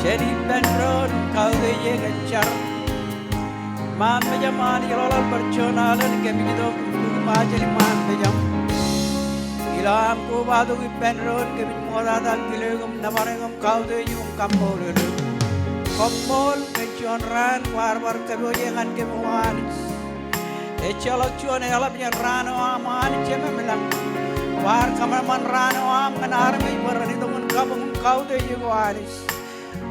Jadi benron kau ye gencar man pejaman ilolal berjonalan kemi do majeli man pejam ilam ko badu ki benron kemi moda dan tilegum namarengum kau de yung kampol kommol kejon ran war kebo yengan kemuan echalak chuan elap yan rano aman cheme melang war kameraman rano am kanar me berani tumun kabung kau de yung waris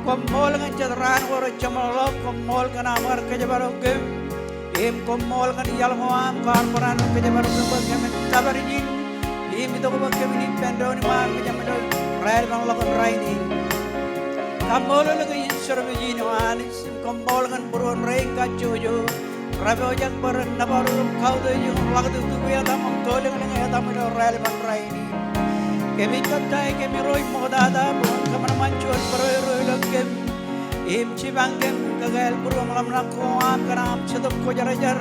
kommol ngan chadran woro chamalok kommol kana amar kejabarogem em kommol kan yalmo am karporan kejabarogem kemen tabarijin em itu ko kemen pendoni man kejamado rail bang lokon raini kommol lagi insurmejin wanis kommol kan buron rein kajojo rabo jak beran nabarum kau de yung lagdu tu ya tamam tole kan ya tamam rail bang raini kemi katai kemi roi modada bon kamar mancuan peroi lagem im cibangem kagal buruang lam nakko am kanam cetup ko jarajar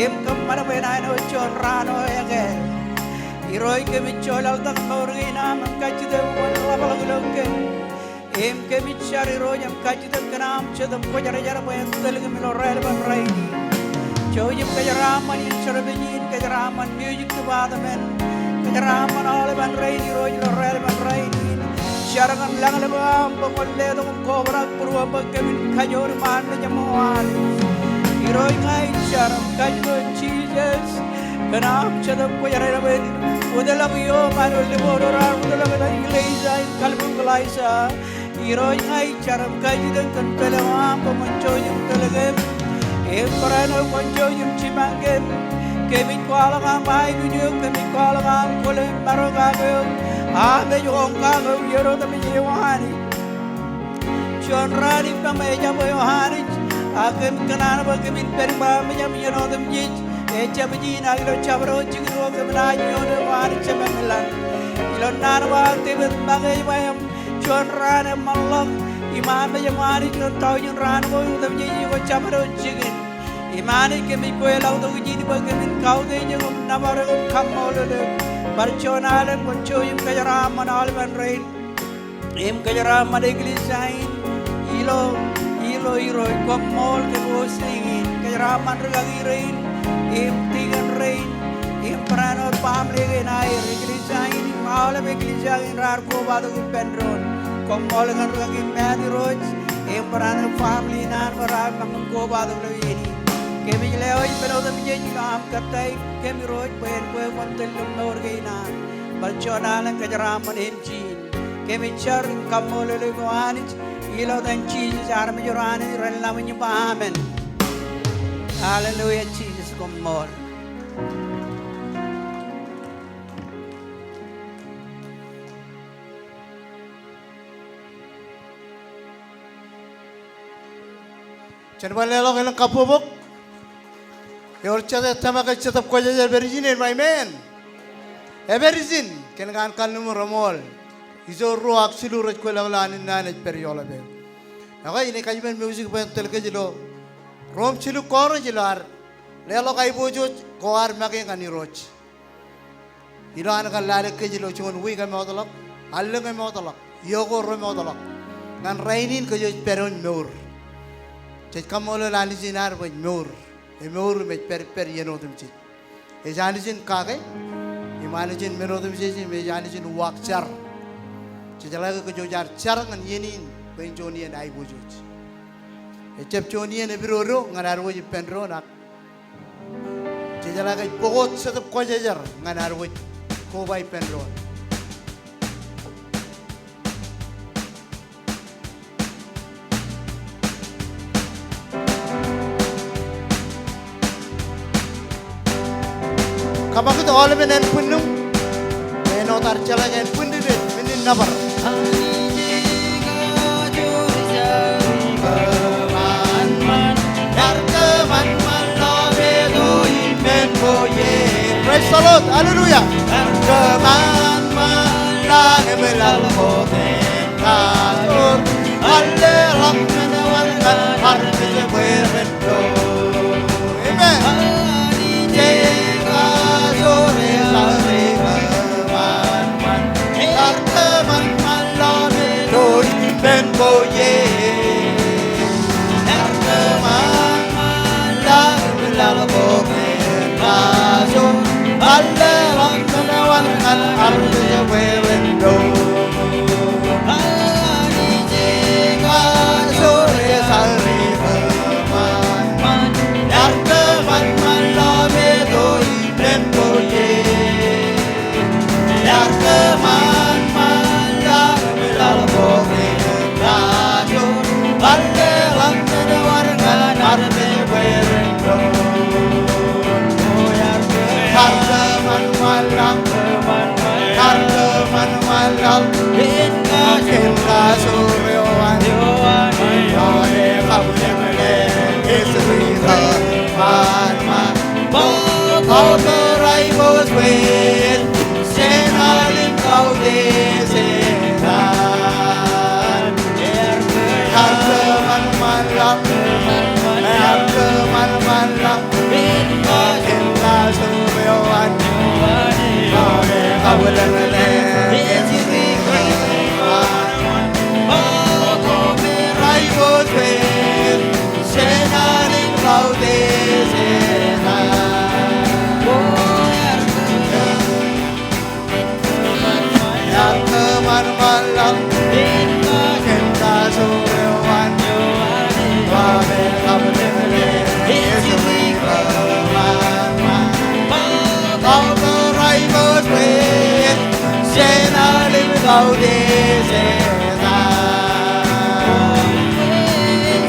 im kamar benai no chon rano yage iroi kemi cholal tak maurina am kaji de bon labal lagem im kemi chari rojam kaji de kanam cetup ko jarajar ben telgem lo rail ban raini choyim kajaraman insarabin kajaraman music tu badamen kajaraman alaban raini roj lo rail ban raini Syarangan lang labam pangole dong kobrak purwa pagkamin kajor man jamuan Iroy ngay syarang kajo Jesus kanam chadam ko yarabin udalang yo manul libodoran udalang na ilaysa kalbung kalaysa Iroy ngay syarang kajo dong kantalamam pamanchoyum talagam parano panchoyum chimangem kemit ko alang may gunyong kemit ko alang kulim marogagayong ame yung kago yero tami yohani John rani pameja bo yohani akem kanana ba kemin perba meja yero tami echa bejina ilo chabro chigro kemna yoro wani chemelan ilo narwa tibet bagai bayam John rani mallam iman meja wani jon tau jon rani bo tami yo chabro chigin imani kemi ko elaw to jini ba kemin kau de jom nabaro kamolode Barchonalan konchoyim kajaraman alban rain em kajaraman igilisain ilo kommol ke bosingin kajaraman regagi rain em tigan rain em pranor pam lege nair igilisain malam igilisain rar ko badu pendron kommol kan regagi madi roj em pranor family nan barar kam ko badu legi kemi leoy pero da mijen am katai kemi roj pen ko kontel lor geina balchonala kajaraman hemchin kemi char kamole le goanich ilo dan Jesus arme jorani rella menyu amen hallelujah Jesus kommol Cenbalelo kelang kapubuk Yorchada tamaga chetap ko jajar berizin my man. Berizin kengan kalnum ramol. Izo ro aksilu raj ko laglan nanaj periola be. Aga ini kajiban music ban telke jilo. Rom chilu kor jilar. Lelo kai bojo koar mage ngani roch. Iran kan lale ke jilo chon wi kan modalak. Alle kan modalak. Yogo ro modalak. Nan rainin ko jo peron meur. Chet kamolo lali jinar bo meur. Emor me per yenodum chit. Ejanijin kage, imanijin menodum chit, ejanijin wakchar. Chijalaga ko jojar charangan yenin benjoni en ai bojuj. Echep choni en biroro nganarwo penro nak. Chijalaga pogot setep ko jajar nganarwo ko bai penro. Kamu itu all men en punum, eno tar chala en pundi de minin nabar. Praise the Lord, hallelujah. Ben boye marmalang Inka sumewan Ame kabulanale Raibos ven Senaling laude sena Yang kemarmalang Inka sumewan Ame kabulanale Raibos ven Senaling laude sena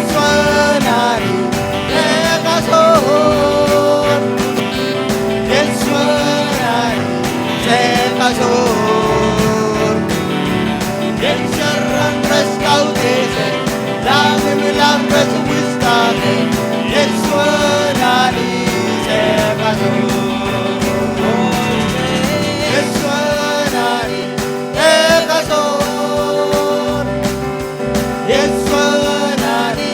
Swanari Ekason Swanari Ekason Serang reskau dese Langim langres wistane Swanari Ekason Swanari Ekason Swanari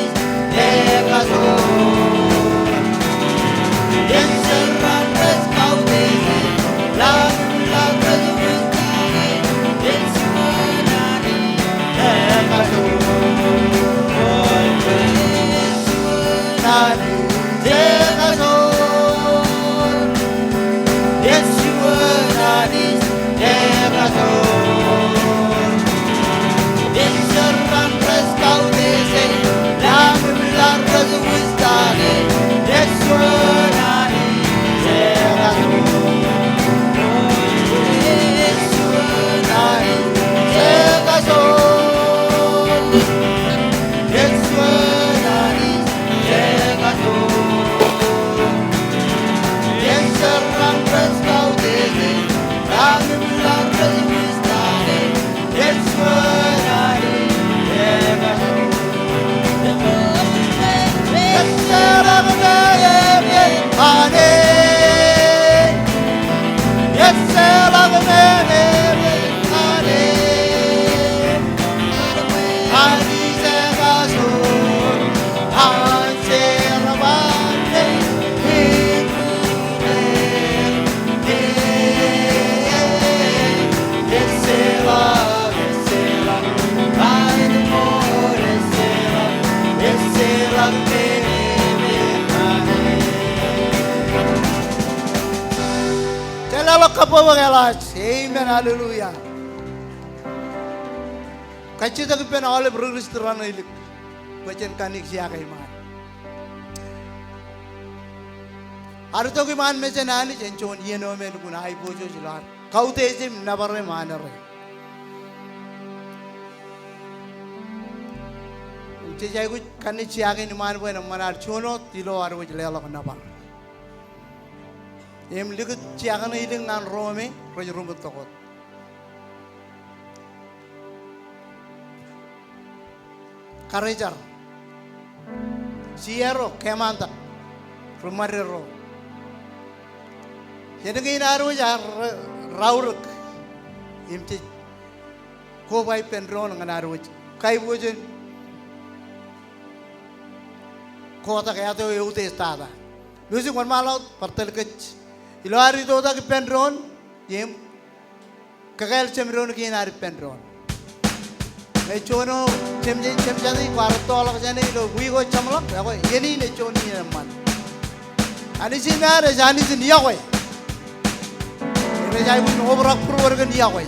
Amen, hallelujah. Kacita ko pen all berustra na ilik. Bacan kanik siya kay man. Arto ko man meche nani chenchon yeno men kuna ay bojo jilar. Kaute sim nabarre manare. Cejay ko kanik siya kay man po na manar chono tilo arwo jlela ko nabar. Em likut siya kana iling nan rome rojo rumbut tokot. Karejar, siero, kemanta, rumarero. Jadi kita harus rauruk, imci, kau bayi pendron dengan harus, kai bujen, kota kaya tu ute istada. Lusi kon malau pertel kec, ilo hari tu tak pendron, jem, kagel cemron kita hari pendron. Necono cem-cem-cem-cem kwarto ala kasane lo wigo chamlak ya ko yeni neconi man ani sinare jani sin ya ko ne jay bu no obrak pro warga ya ko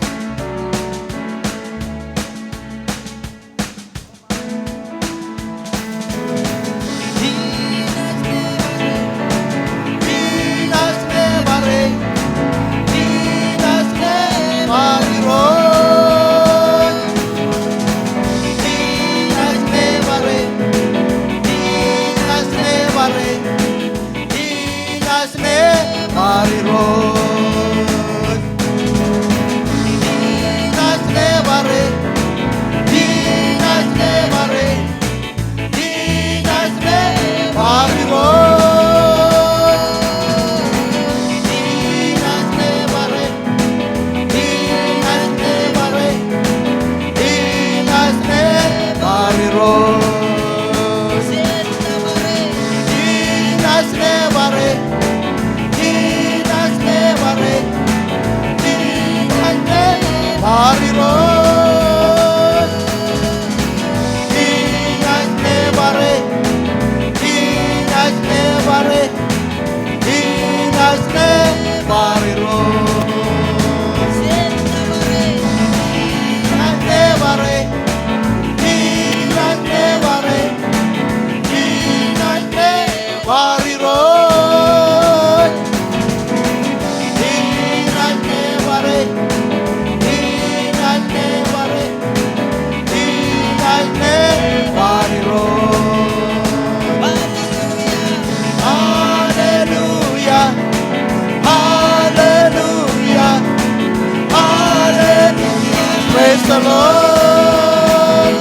the Lord.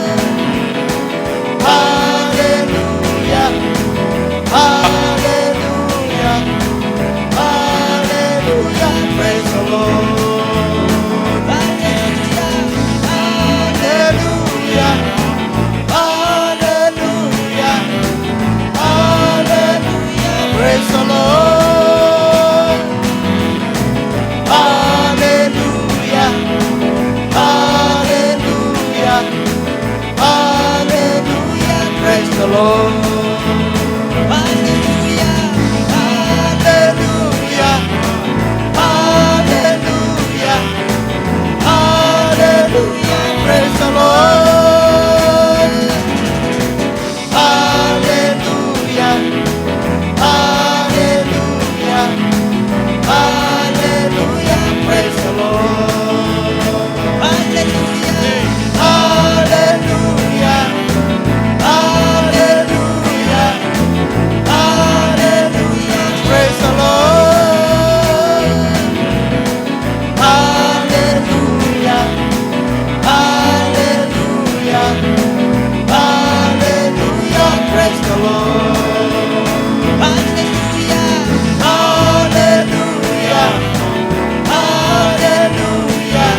Hallelujah. Hallelujah. Hallelujah. Praise the Lord. Hallelujah. Hallelujah. Hallelujah. Praise the Lord. Hallelujah. Hallelujah. Hallelujah. Praise the Lord. Hallelujah. Hallelujah. Hallelujah. Hallelujah. Praise the Lord. Hallelujah. Hallelujah. Hallelujah. Praise the Lord. Hallelujah. Hallelujah. Hallelujah. Hallelujah. Praise the Lord. Hallelujah. Hallelujah. Hallelujah. Praise the Lord. Hallelujah. Hallelujah. Hallelujah.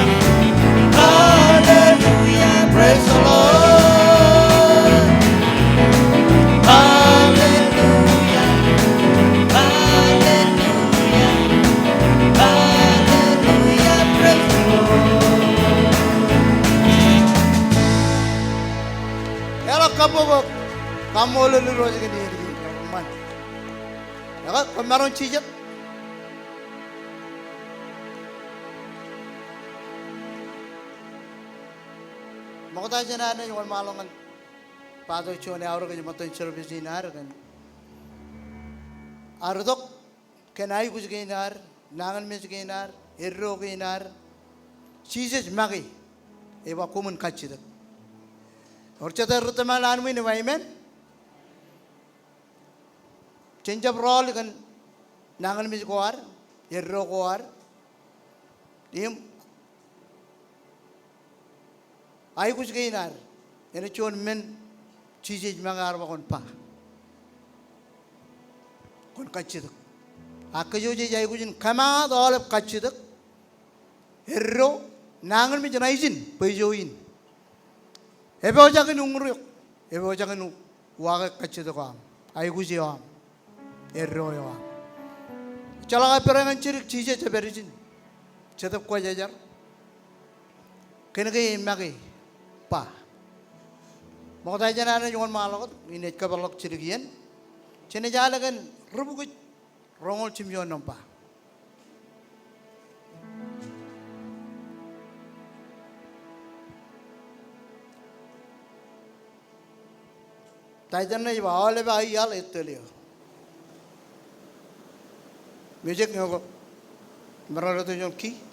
Hallelujah. Praise the Lord. Hallelujah. Hallelujah. Hallelujah. Praise the Lord. Kalau kamu lalu roz ke diri man. Ya kemarin cijat. Mau tahu jenak ni jual malongan. Pakai cone orang kerja mata service dinar kan. Ardok kenai kuch dinar, nangan mes dinar, hero dinar. Cheeses magi. Ewa kumun kacidak. Orang cerita rutaman anu ini waimen. Change of role kan nangan mis kuar, hero kuar. Dim आई कुछ कहीं नार यानी चोन में चीज़ें मंगार बकौन पा कौन कच्चे तक आके जो चीज़ आई कुछ कमाद और अब कच्चे तक हेरो नांगल में जना इजिन पैजोइन एबे हो जाके नुंगरो एबे हो जाके नु वाके कच्चे तक आम आई कुछ आम हेरो आम चला का पेरंगन चिरिक चीज़ें चबेरिजिन चतप कोई जाजार कहीं मगे pa. Mau tahu jangan ada jangan malu, ini kabalok cirigian. Cina jalan kan rubuk rongol cimjon nampak. Tahu jangan juga awal lepas ayal itu dia. Music ni aku berada tu jangan ki.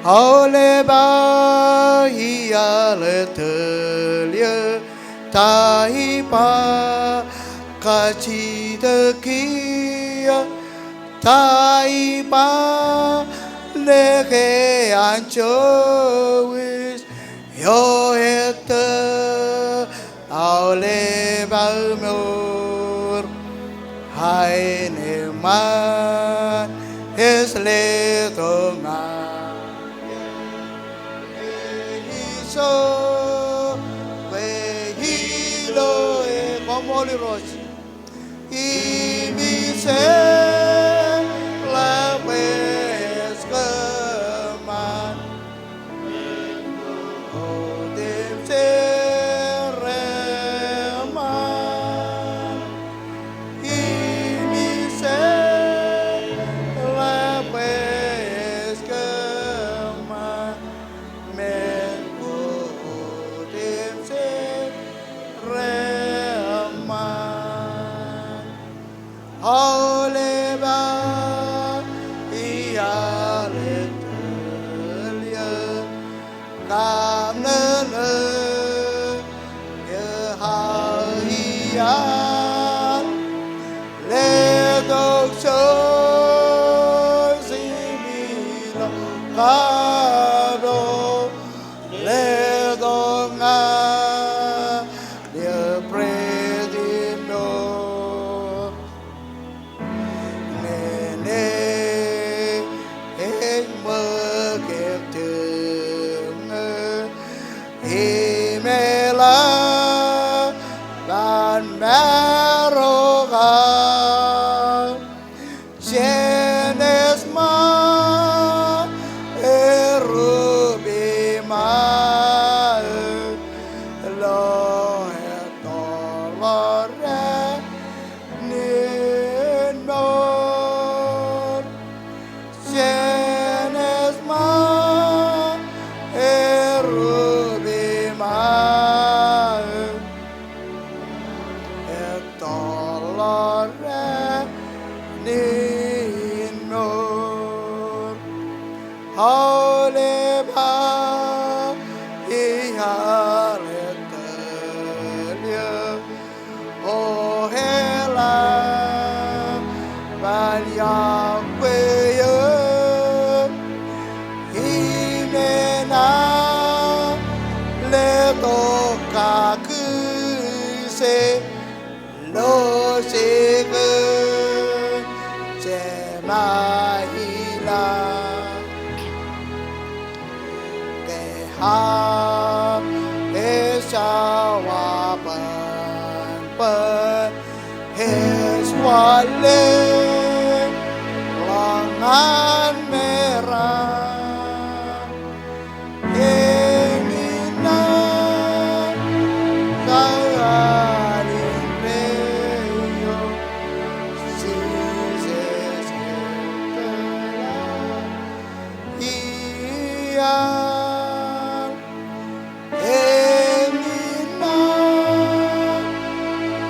Oleh bayi aletelia taipa kaci dekia taipa leke ancowis yo ete oleh bamur hai neman esletonga so vehilo e como li roci y mi se la pesca o dem se reman y mi se la pesca Oleba ialetelia kamnene yehayan ledok so simi Esawapan Peheswale Lengan merah Emina Kagalin reyo Sises ketela Iyan Emina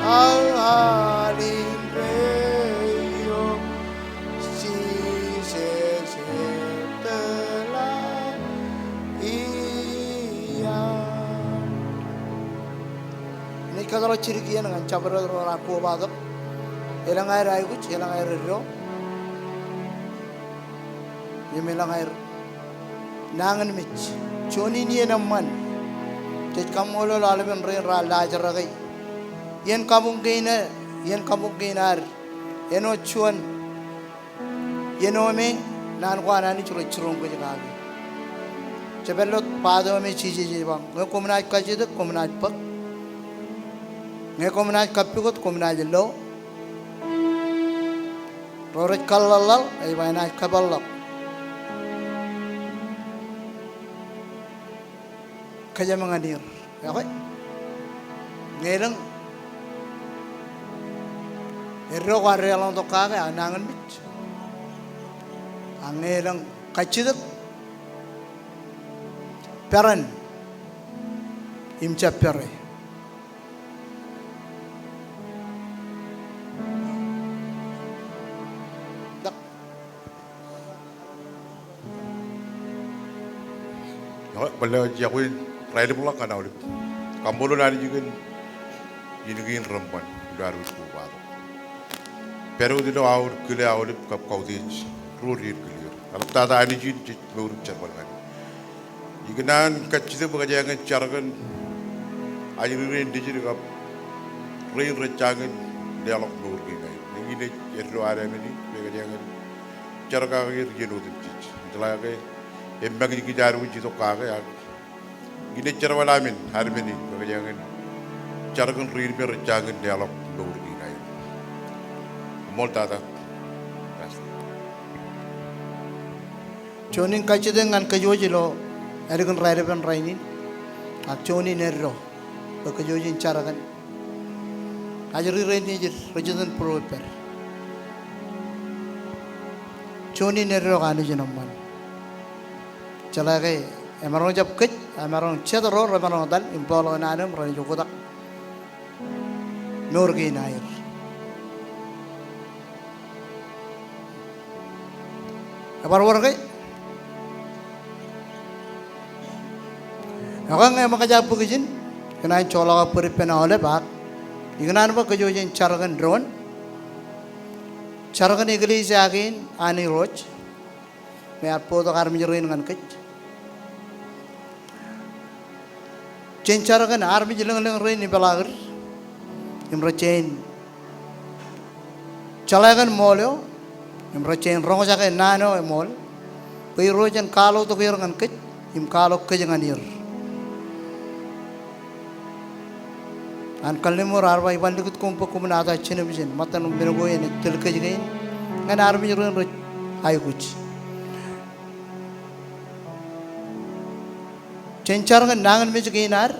Kagalin reyo Sises ketela Iyan Ini kalau ciri kian dengan cabar orang aku badak Elang air ayu, elang air ro. Ini elang air. Nangan mich. Coni ni enamman. Jadi kamu lo lalu menrein lajar lagi. Yen kamu kena, eno cuan, eno me, nan ko anani curung ko jaga. Cepelot pada me cici bang. Nggak komunaj kaji tu komunaj pak. Nggak komunaj kapikot komunaj lo. Roret kallalal ay banay kaballak kaya mga dir okay ngelang erro kare lang to kaga anangan bit ang ngelang kachidat peran imcha pere Bala jakuin raile pula kana ulip. Kambodo nani juga jinugin rampan daru itu baru. Pero dino awur kule awulip kap kaudij rurir kulir. Alap tata ani jin meuruk charbal kani. Jikanan kacide bagajangan cargan ajirin dijir kap rain recangan dialog meuruk ini. Ini ne erlo are ini bagajangan carga kagir jenudin cic. Jelaga embag di kijaru jito kaga ya gine cerwala min harmeni ko jangan cargun rir ber jangan dialog dor gina molta ta Jonin kaji dengan kajoji lo ergun raire ben rainin ak joni nerro lo kajoji carakan ajri raini jir rajudan proper joni nerro kanu jenamman चला गए हमारों जब कुछ हमारों क्षेत्र और हमारों दल इम्पोलो नानम रही जो कुछ नूर की नायर अपर वर्ग अगर मैं मका जाप बुकिजिन कनाइन चोला का पूरी पे ना होले बात इगनान पर कजोजिन चारगन ड्रोन चारगन इगली से आगे आने रोज मैं आप पोतो कार में जरूर इनगन कुछ Chain caragan army jelang rain ibalagar imra chain chalagan molyo imra chain rongo jaka nano mol pai rojan kalo to kir ngan kit im kalo kejangan ir an kallimur arba iban dikut kumpu kumunata chine bisin matan benugo ene telke jagain ngan army jelang ayu kuch Cencar kan nangan meja kinar,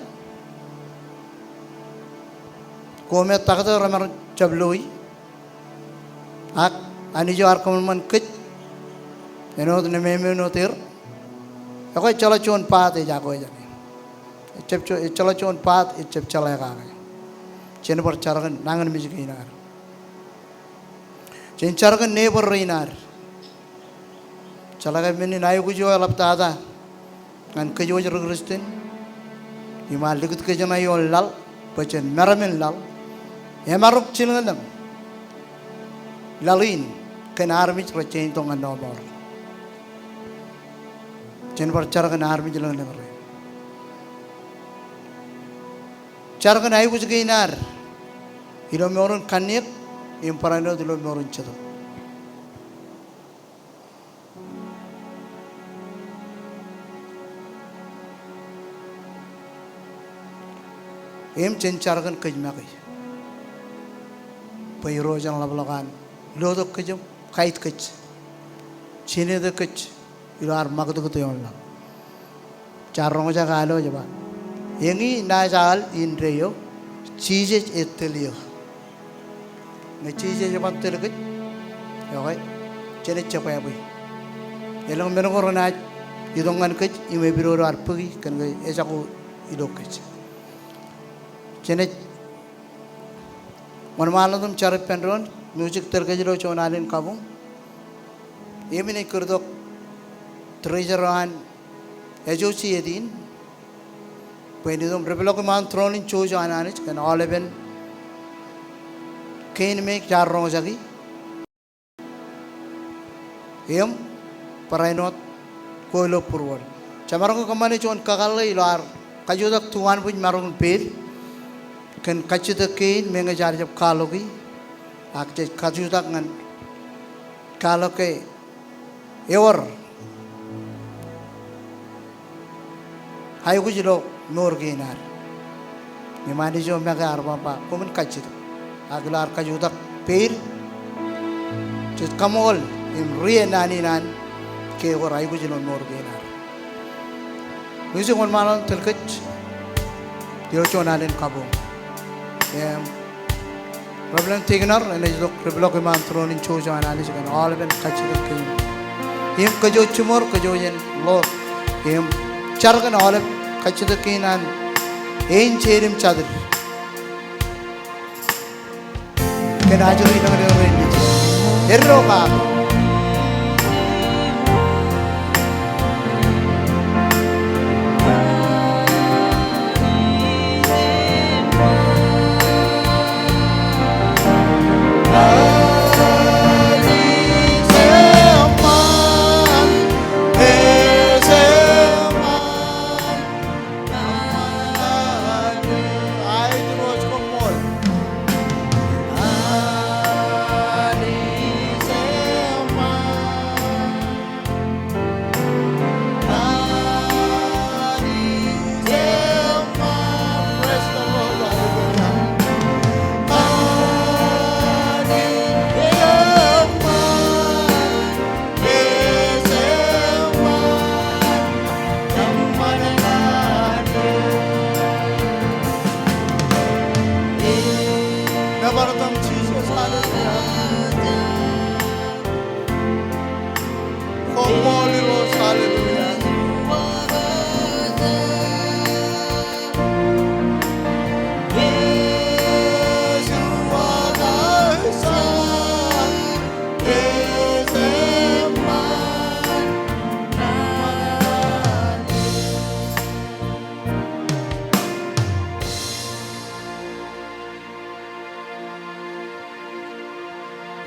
kome takut ramar cabloi, ak ani jo arkaman man kit, eno tu neme notir, aku cala cuan pat jago aja nih, cala cuan pat cala kagai, cene percara kan nangan meja kinar, cencar kan neighbor reinar, cala kan meni nayu kujo alap tada. Kan kejo jeruk Kristen, imal likut kejo na yon lal, pecen meramen lal, emaruk cilengan, lalin, kan army cercin tongan nomor, cen percara kan army jalan nomor, cara kan ayu kucikinar, ilo meorun kanik, imparano ilo meorun cetok. em cencarkan kejmakai payro jang lablakan lodok kejum kait kej cine de kej ilar magdu kutuyon la charong ja galo jaba yengi na jal indreyo चीजें एतलियो ने चीजें जब अंतर गई okay चने चपाया भी ये लोग मेरे को रोना इधोंगन कच इमे बिरोरो आर्पगी कन गई ऐसा को इधों कच चने मनमालो तुम चार पेंड्रोन म्यूजिक तरकजरो चौनालिन काबू ये भी नहीं कर दो ट्रेजरान एजोची ये दिन When you rebel man thrown in choose on it, can all even can make jar wrong jagi. Him, Parainot, Coilo Purward. Chamarong Comanich on Kakala, or Kajudak to one with Marong Pale, can catch the cane, make a jar of Kalogi, acted Kajudak and Kaloke, ever. How would you know? Norginar, Mimanijo Maga Arbamba, woman Kachit, Agular Kajudak, Pale, just come all in Ria Naninan, K or I would know Norginar. Music on Malon Tilkich, Yochonan in Kabu. Problem Tigner and his Reblockman thrown in Chojo and Alice and all of them catch the king. Him Kajo Chumor, Kajoyan, Lord, him Chargan Olive. Kacchada kinan ein cherim chadri ken ajuri nagare rendi erro ka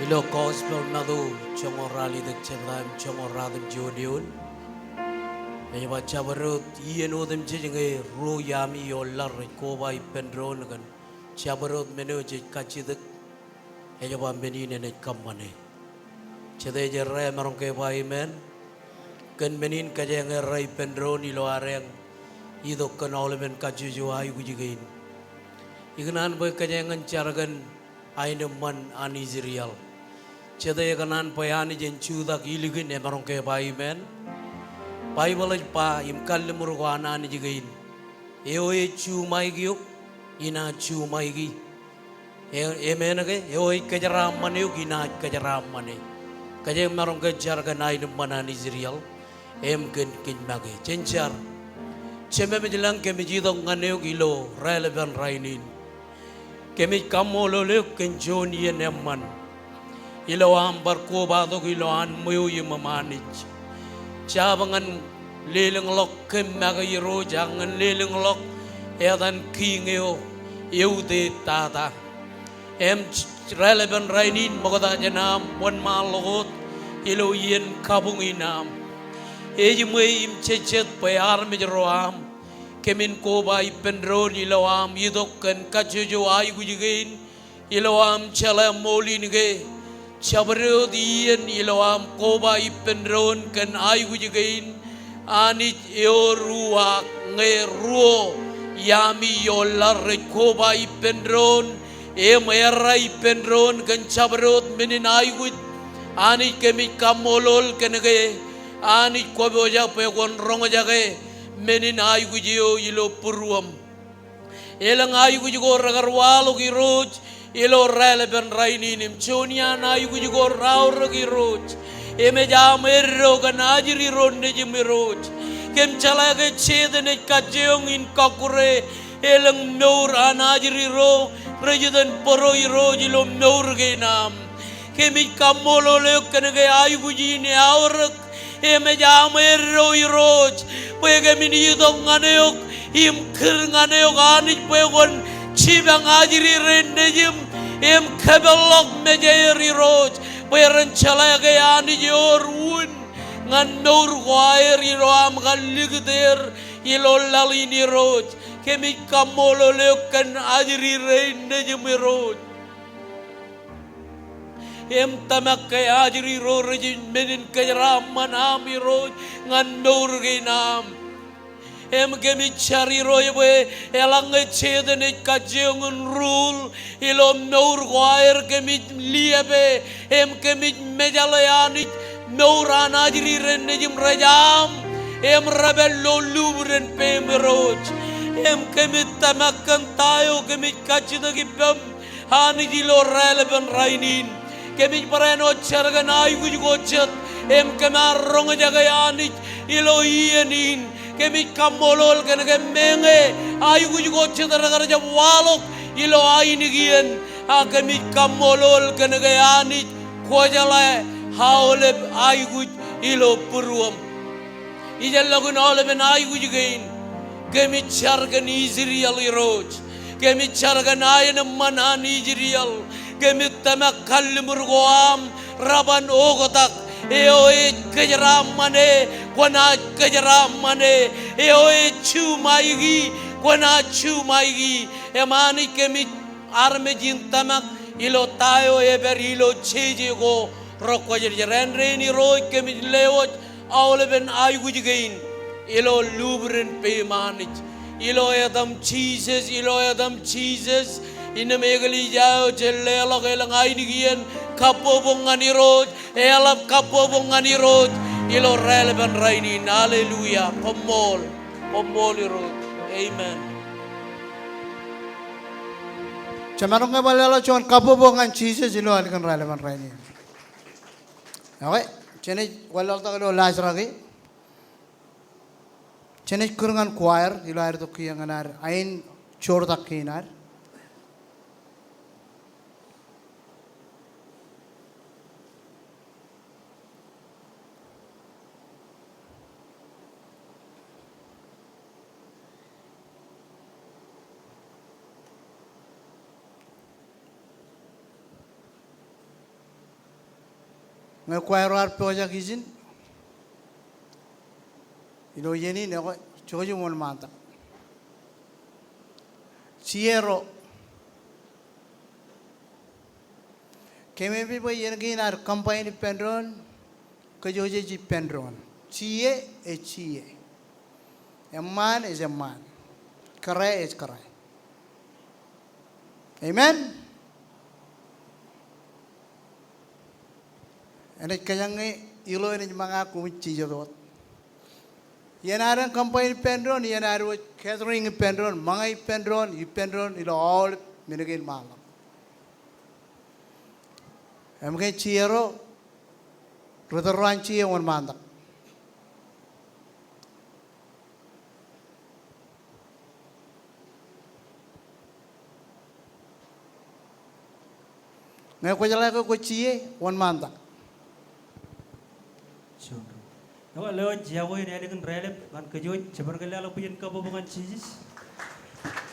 Ilo gospel nadu chongorali dak chebram chongoradam jodiun. Aywa chabarut ienodam chejenge ro yami yollar kobai pendron gan chabarut menu je kachidak aywa menine ne kamane. Chede je re marong ke bai men kan menin kajenge rai pendron ilo areng idok kan olemen kajuju ay gujigain. Ignan boy kajengan charagan aina man an Israel. Chede kanan payani jen chudak iligin e marong ke bai men. Bible pa im kallemur ko anani jigain. Eo e chu mai giuk ina chu mai gi. E menage eo e kajaram mane ina kajaram mane. Kaje marong ke charagan aina man an Israel. Em ken kin mage chenchar. Cheme menjelang ke mejidong nganeu ilo relevant rainin. Kemi kamolo lek kenjon yen emman ilo ambar ko bado ilo an muyu ymamanich chabangan leleng lok kemaga yero jangan leleng lok edan kingeo eude tata em relevant rainin mogoda janam pon malogot ilo yen kabung inam ejmwe im chechet payar mejroam kemin ko bai pendron ilawam yidokkan kajuju ay gujigain ilawam chala molin ge chabrod yen ilawam ko bai pendron kan ay gujigain anit eoruak nge ruo Yami yola rekoba ipendron mera ipendron kencabrot meninaigut ani kemi kamolol kenege ani koboja pegon rongoja meninaigu ilo puruam elang aigu jigo ragarwalo giroj ilo releben raininim chonia na aigu jigo raur giroj emeja merro ganajiri ronde jimiroj kem chala ke chedene kajeong in kakure elang nour anajiri ro prejudan poro iro jilo nour ge nam kemi kamolo le kenege aigu jini aurak emeja merro iroj pege mini dong nganeok im kir nganeok anij pegon cibang ajiri rendejim em kebelok mejeri roj peren chala ge anij orun ngan nour wair iro am galigder ilo lalini roj kemi kamolo leukan ajiri rendejim roj em tamak ke ajiri ro rejin menin kajram manami roj ngan nour ge nam em gemi chari roybe elang chedene kajeungun rul ilom nour goair gemi liebe em gemi mejalayani nourana ajiri renejim rajam em rabello lubren pemeroj em gemi tamakan tayo gemi kachidagi pem hani dilo releben rainin gemi pareno charganai gujgochet em kemar ronga jagayani ilo ienin kemi kamolol kena menge ayu gujugo cedera kerja walok ilo aini gian kemi kamolol kena ani kojala haole ayu guj ilo puruam ijal lagun ole ben ayu gujugain kemi chargan Israel iroj kemi chargan ayin manan Israel kemi tamakal murgoam raban ogotak eoe kejaram mane kona kejaram mane eoe chumaigi kona chumaigi emani kemi arme jintamak ilo tayo eber ilo chejigo rokojer renreni roy kemi lewot awleben aygujigain ilo lubren pemanich ilo edam Jesus ina megali jao jelelo kelang aini gian kapobongan iroj elap kapobongan iroj ilo relevant rainin haleluya pomol iroj amen Camarong nga balalo chon kapobongan Jesus ilo alikan relevant raini. Okay, chene walal ta kalo lasragi. Chene kurungan choir ilo air to kiyanganar ain chor takinar. Ngai choir peoja kizin ilo yeni ne ko choju mon manta ciero keme bi boy yen ginar campaign pendron ko joje ji pendron cie e cie a man is a man kare is kare amen. Ene kayange ilo ene mga kumichi jodot. Yenaran campaign pendron, yenaru catering pendron, mga pendron ilo all minigin malam. Emke chiero rudaran chiyo on mandak. Ngayon ko jala ko chiye on mandak. Nawa lewat jawa ini ada kan relep kan kejut seperti lalu pujian kabobongan Jesus.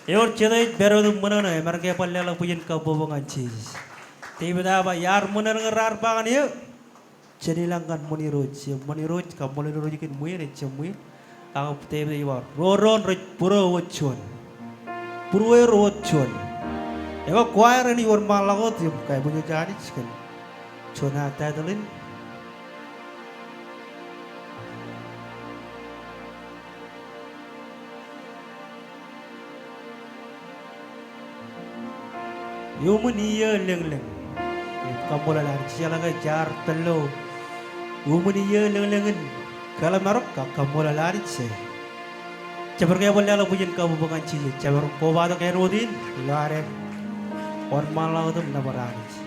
Eor cedai beru tu mana na mereka pun lalu pujian kabobongan Jesus. Tiba-tiba yar mana ngerar pangan ya. Jadi langgan moniroj kamu moniroj kan muir cemui. Aku tiba-tiba roron roj puro wacun. Eko choir ini orang malagot yang kayak punya jadi kan. Cona tadalin. Umuniya leng-leng. Kambola lan siya lang jar telo. Umuniya leng-lengen. Kalau marok kambola lan se. Cabar kaya boleh lo pujen kabupaten cici. Cabar koba to kaya rodin. Lare. Or malau tu nabarani.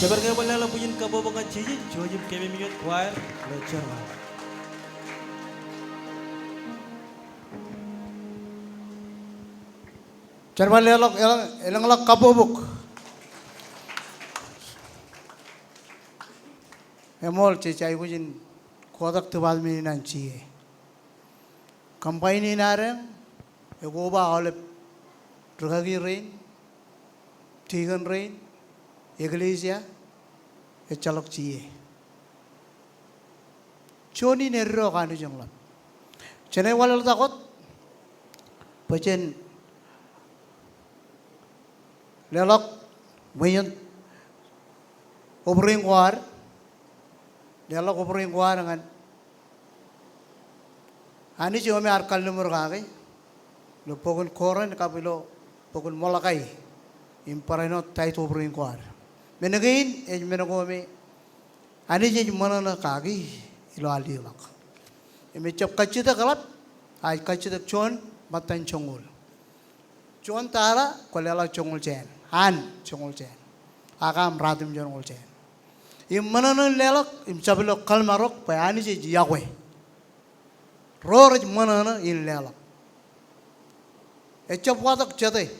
Sebagai balala puyin kabobangan cici, jojim kemi minut choir, lecture. Cerman lelok elang lak kapubuk. Emol cecai kujin kodak tebal mini nanci. Kampanye nareng, egoba oleh regagi rain, tigan rain, iglesia, ecalok cie. Coni nerro kanu janglam. Cenai walal takut, pecen lelok mayan obring war, lelok obring war dengan ani cuma me arkal nomor kaki, lo pokon koran kapilo pokon molakai, impareno tai tu obring war. Menagain menagomi ani jadi mana nak kaki ilo ali lak. Eme cap kacita kalap, ay kacita cuan matan congol. Cuan tara kolela congol jen. Han chongol chen agam radim chongol chen im manana lelok im chabilo kalmarok pa ani je yagwe roraj manana in lelok e chapwadak chate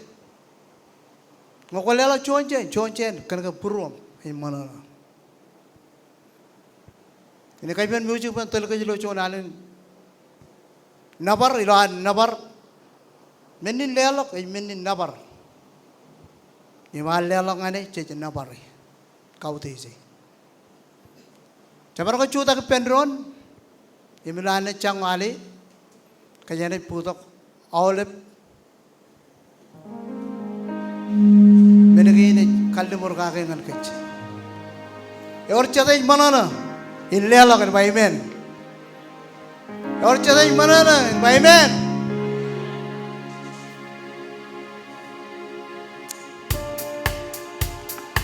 ngokolela chonchen kan purum im manana ini kaiban music pan tel kajilo chon alin nabar ilan nabar menin lelok menin nabar Imal lelok ane cecen napari kau tisi. Cabar ko cuta ke pendron, imilane cang ali, kayane putok awlep, menegini kalde murka ke ngan kece. Yor cata mana na, in lelok in baimen. Yor cata mana na, in baimen.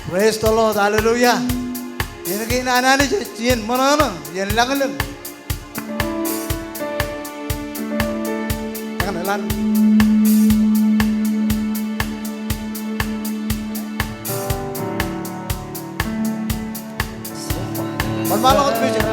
Praise the Lord, hallelujah. Ini kena anak ni cian mana na, yang langalang. Jangan elan. Bermalam kot bijak.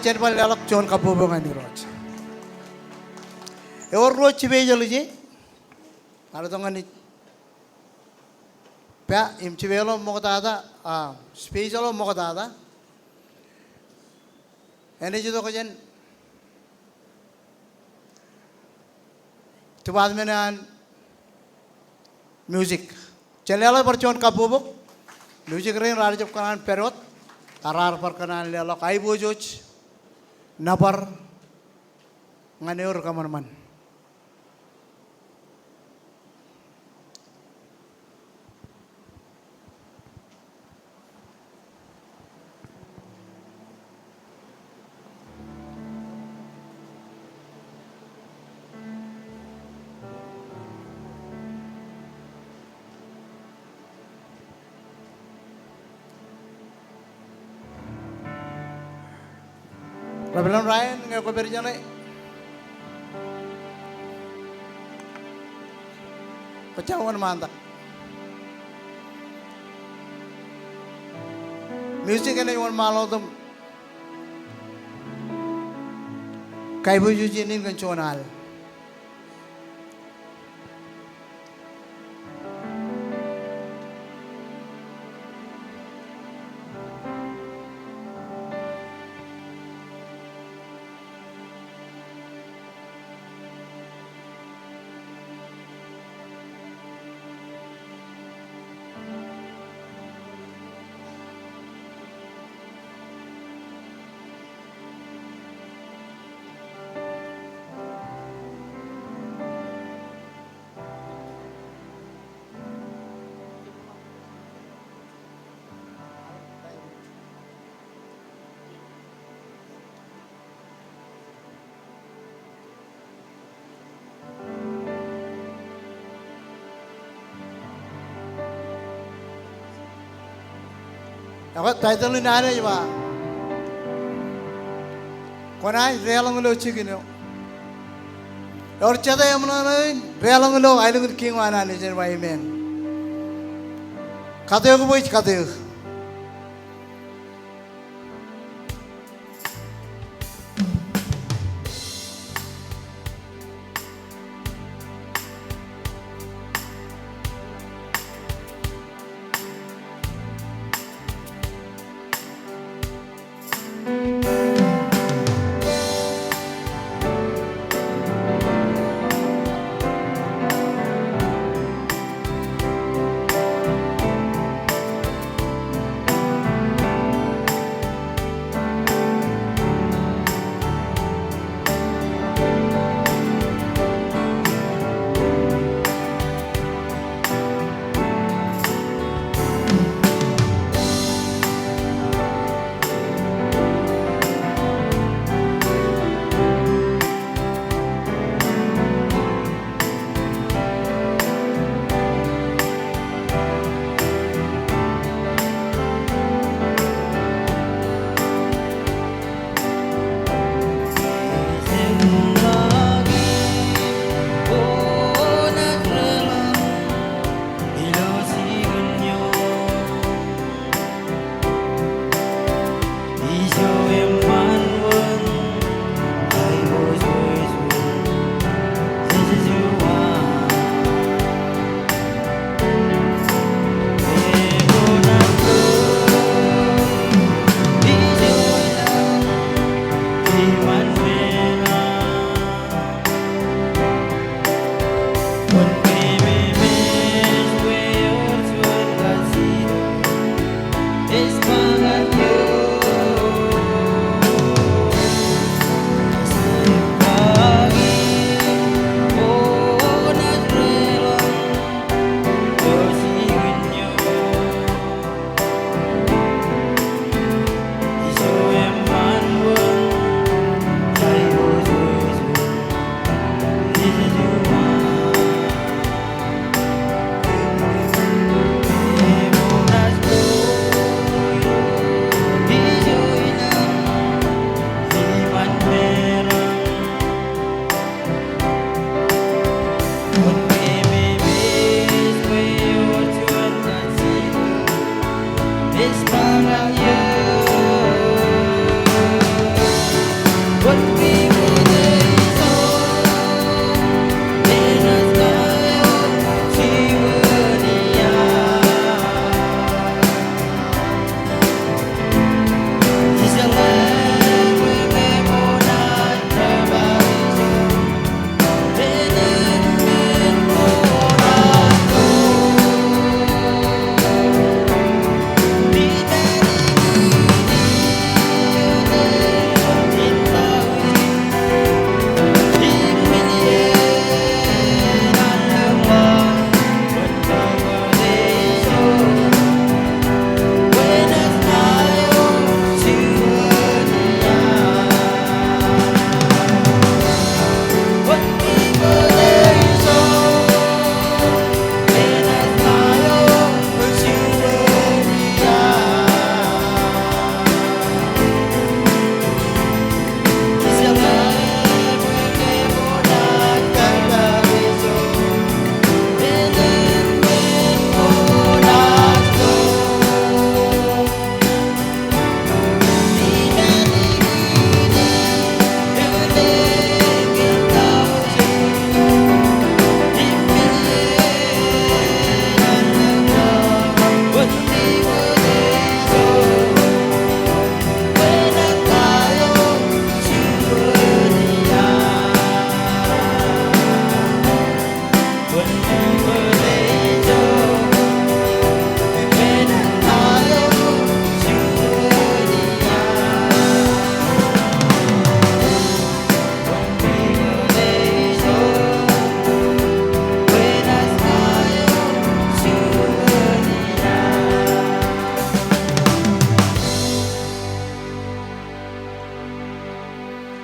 Chen bal lalok chon kabubungan ni roj. Ewar roj cibe jalo je. Ada tongan ni. Pya im cibe lo mau kata ada, space lo mau kata ada. Ini juga kajian. Coba menan music. Channel lo percon kabubuk. Music ring rajab kanan perot. Arar perkenan lalok ai bojoj. Nabar nganeur kaman-man. Reverend Ryan, ngayon ko berjan ay. Pacawan manta. Music na yung malo tum. Kay bu jujinin kan chonal. Ako title ni nana iba. Konai realang lo chigino. Or chada yamna na realang lo ailung king wana ni jen wa amen. Kateo ko boy kateo.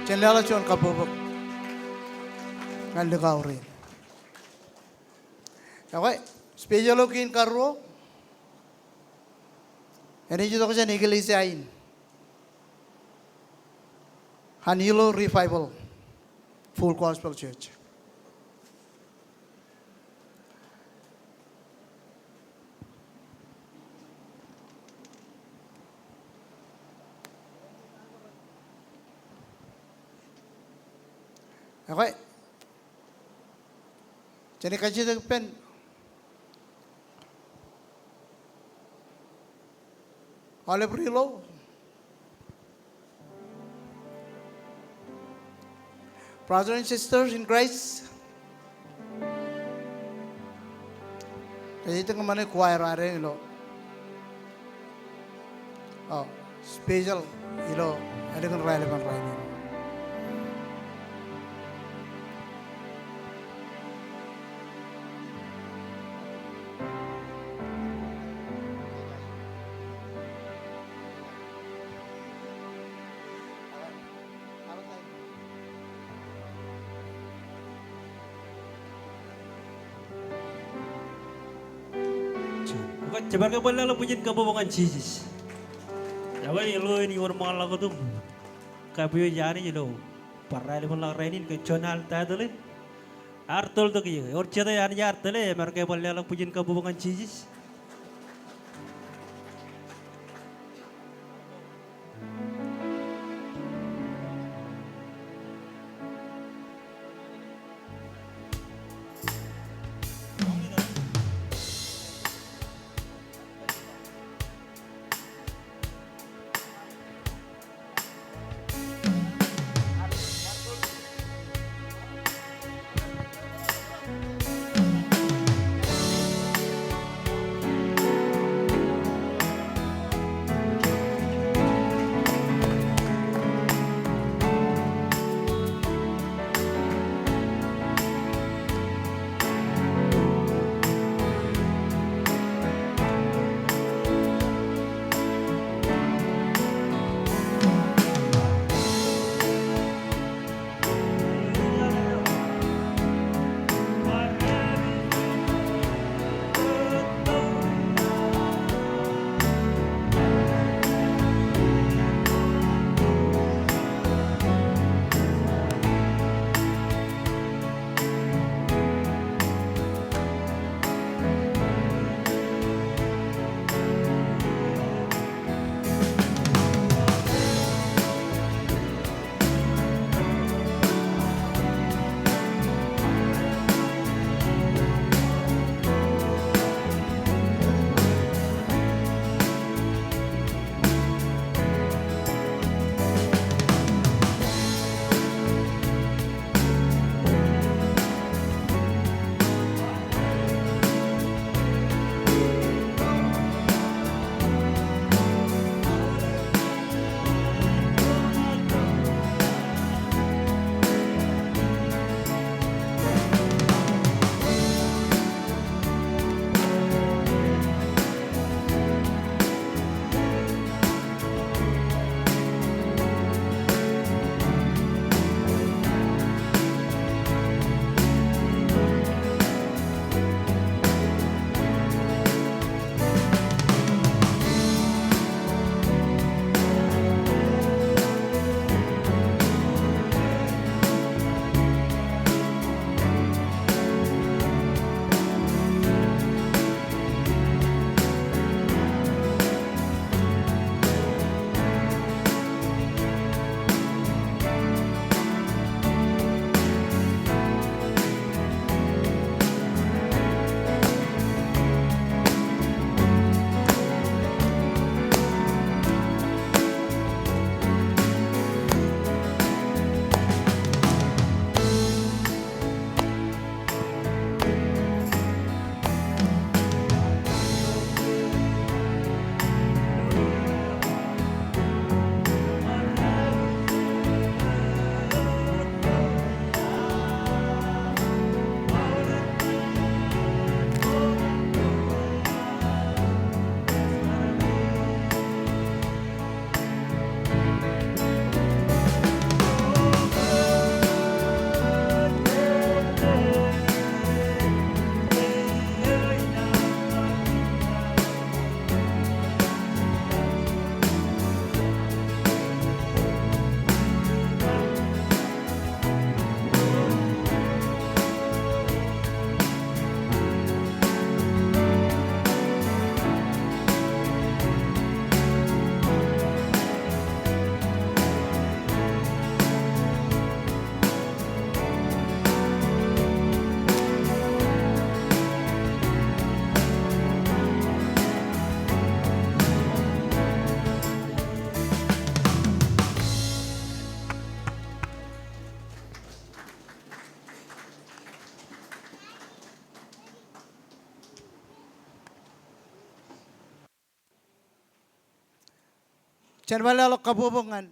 Cendela cuan kapubuk. Ngan degaw rin. Okay, special kin karo. Ini juga kasi iglesia-in. Hanilo Revival Full Gospel Church. Okay. Jadi kasi pen. Olive Rilo. Brothers and sisters in Christ. Kasi ito naman yung choir are ilo. Oh, special ilo. Ada kan relevant right now. Cebar ka pala lang punyit ka po mga Jesus. Yaway, ilo ini orang mga lago tuh. Kapuyo jani ilo. Parali mo lang renin ke chonal tadolin. Artol to kiyo. Or cheta yani artole, mereka pala lang punyit ka po mga Jesus. Cenbalelo kabubungan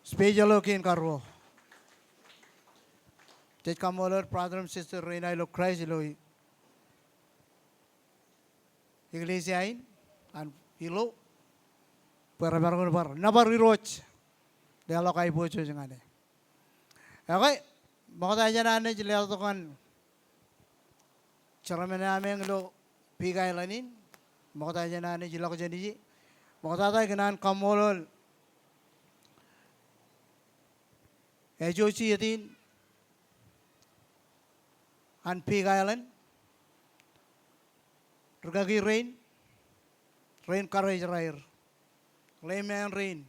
special kin karwo. Tet kamolor brother and sister Reina ilo Christ ilo iglesia in and ilo para bar nabar riroch dialog ay bocho jengane. Okay, makata janane jilel to kan charamene ameng lo pigay lanin makata janane jilok janiji makata tay kenan kamolol ejochi yatin an pigay lan rugagi rain courage rair layman rain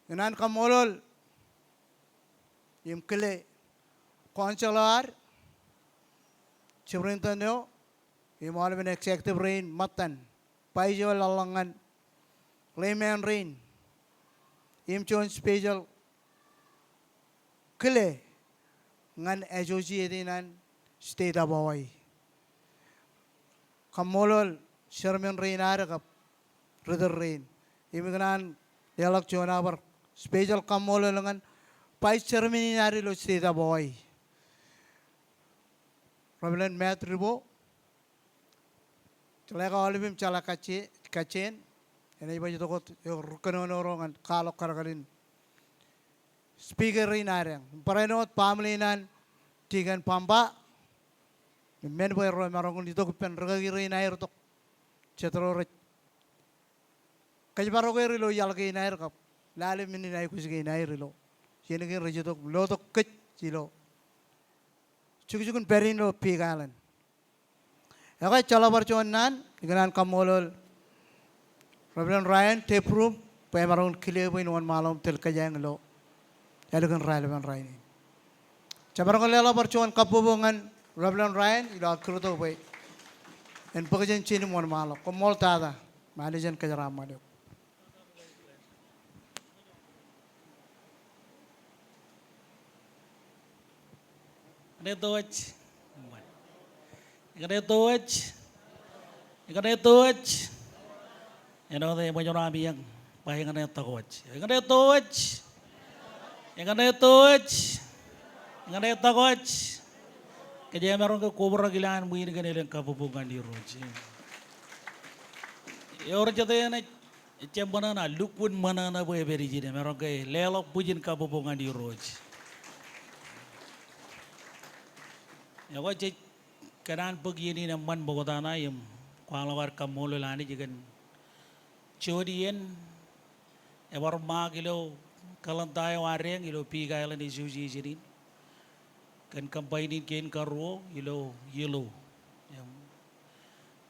kenan kamolol imkele consular Superintendent Imal bin executive rain matan paijol alangan layman rain imchon special kele ngan ejoji edinan state abawai kamolol Sherman rain aragap brother rain imigran dialog chonabar special kamolol ngan pai Sherman ari lo state abawai Reverend Matt Ribo Celaga olivim cala kacen ini baju toko rukanon orang kalok karakalin speaker rinareng parenot pamlinan tigan pamba men boy ro marong dito pen ragagi rinair tok cetro kaj baro ge rilo yal ge nair kap lalim min nai kus ge nair rilo sini ge rejo tok lo tok kec silo Cukun perin lo pigalan. Yakai cala bercuanan dengan kamolol Reverend Ryan tape room pemarun kile buin wan malam tel kajang lo. Yalukan Reverend Ryan. Cabarang lela bercuan kapubungan Reverend Ryan ilo akruto buai. En pekerjaan cini wan malam komol tada manajan kajaram maduk. Ikanetoch, you know the Mayorami yang pahingan na takoch. Ikanetoch, kaya meron ka kubra gilaan mo yun kanilang kapupungan di Roji. Yor jate na icem mana lukun mana na boy beri jine meron kay lelok pujin kapupungan di Roji. Yawa cek kanan begini naman bogotana yang kualawar kamolo lani jigan codien ewar mag ilo kalantai wareng ilo piga ilo ni suji jirin kan kampainin ken karo ilo yelo yang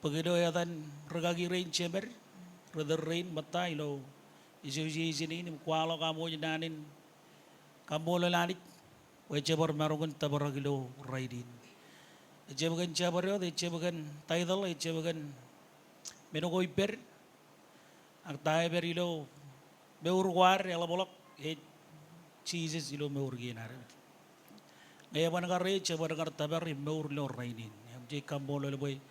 begitu ya tan regagi rain chamber rather rain mata ilo suji jirin kualo kamu jinanin kamolo lani wajabar marungun tabaragilo raidin Ejebagan cabaryo, ejebagan title, ejebagan menunggu iber, artai berilo beurwar, ela bolak, cheeses ilo meurginar. Gaya banagare, cebagar tabar meur lo rainin. Em kambolo lo boy,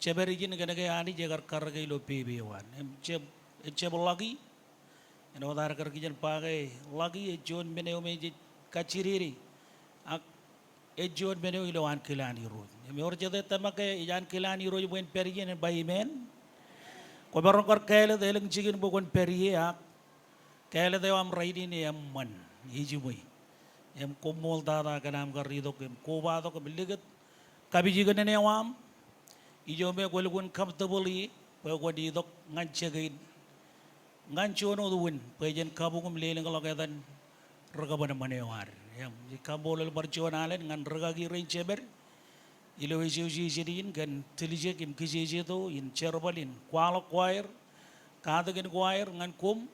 cebarigin gana gaya ani jagar karga ilo pebewan. Em cebol lagi, eno dar kargijan pakai lagi ejon meneu meje kaciriri. Ejon meneu ilo an kilani road. Me orjade tamake ijan kilani road buen perien en baymen. Ko baron kor kele de leng jigin bo kon perie ak. Kele de am raidi ni am man hijumui. Em komol dada kanam garido kem koba do kem liget. Kabi jigen ne awam. Ijo me ko lugun comfortably po ko di dok nganchegin. Nganchono duwin pejen kabungum leleng kalaketan ragaban manewar. Yang jika boleh berjualan alen dengan regagi rain chamber, ilo isi jadiin kan telijek im kiji itu in cerbalin kualok choir, katakan choir dengan kum,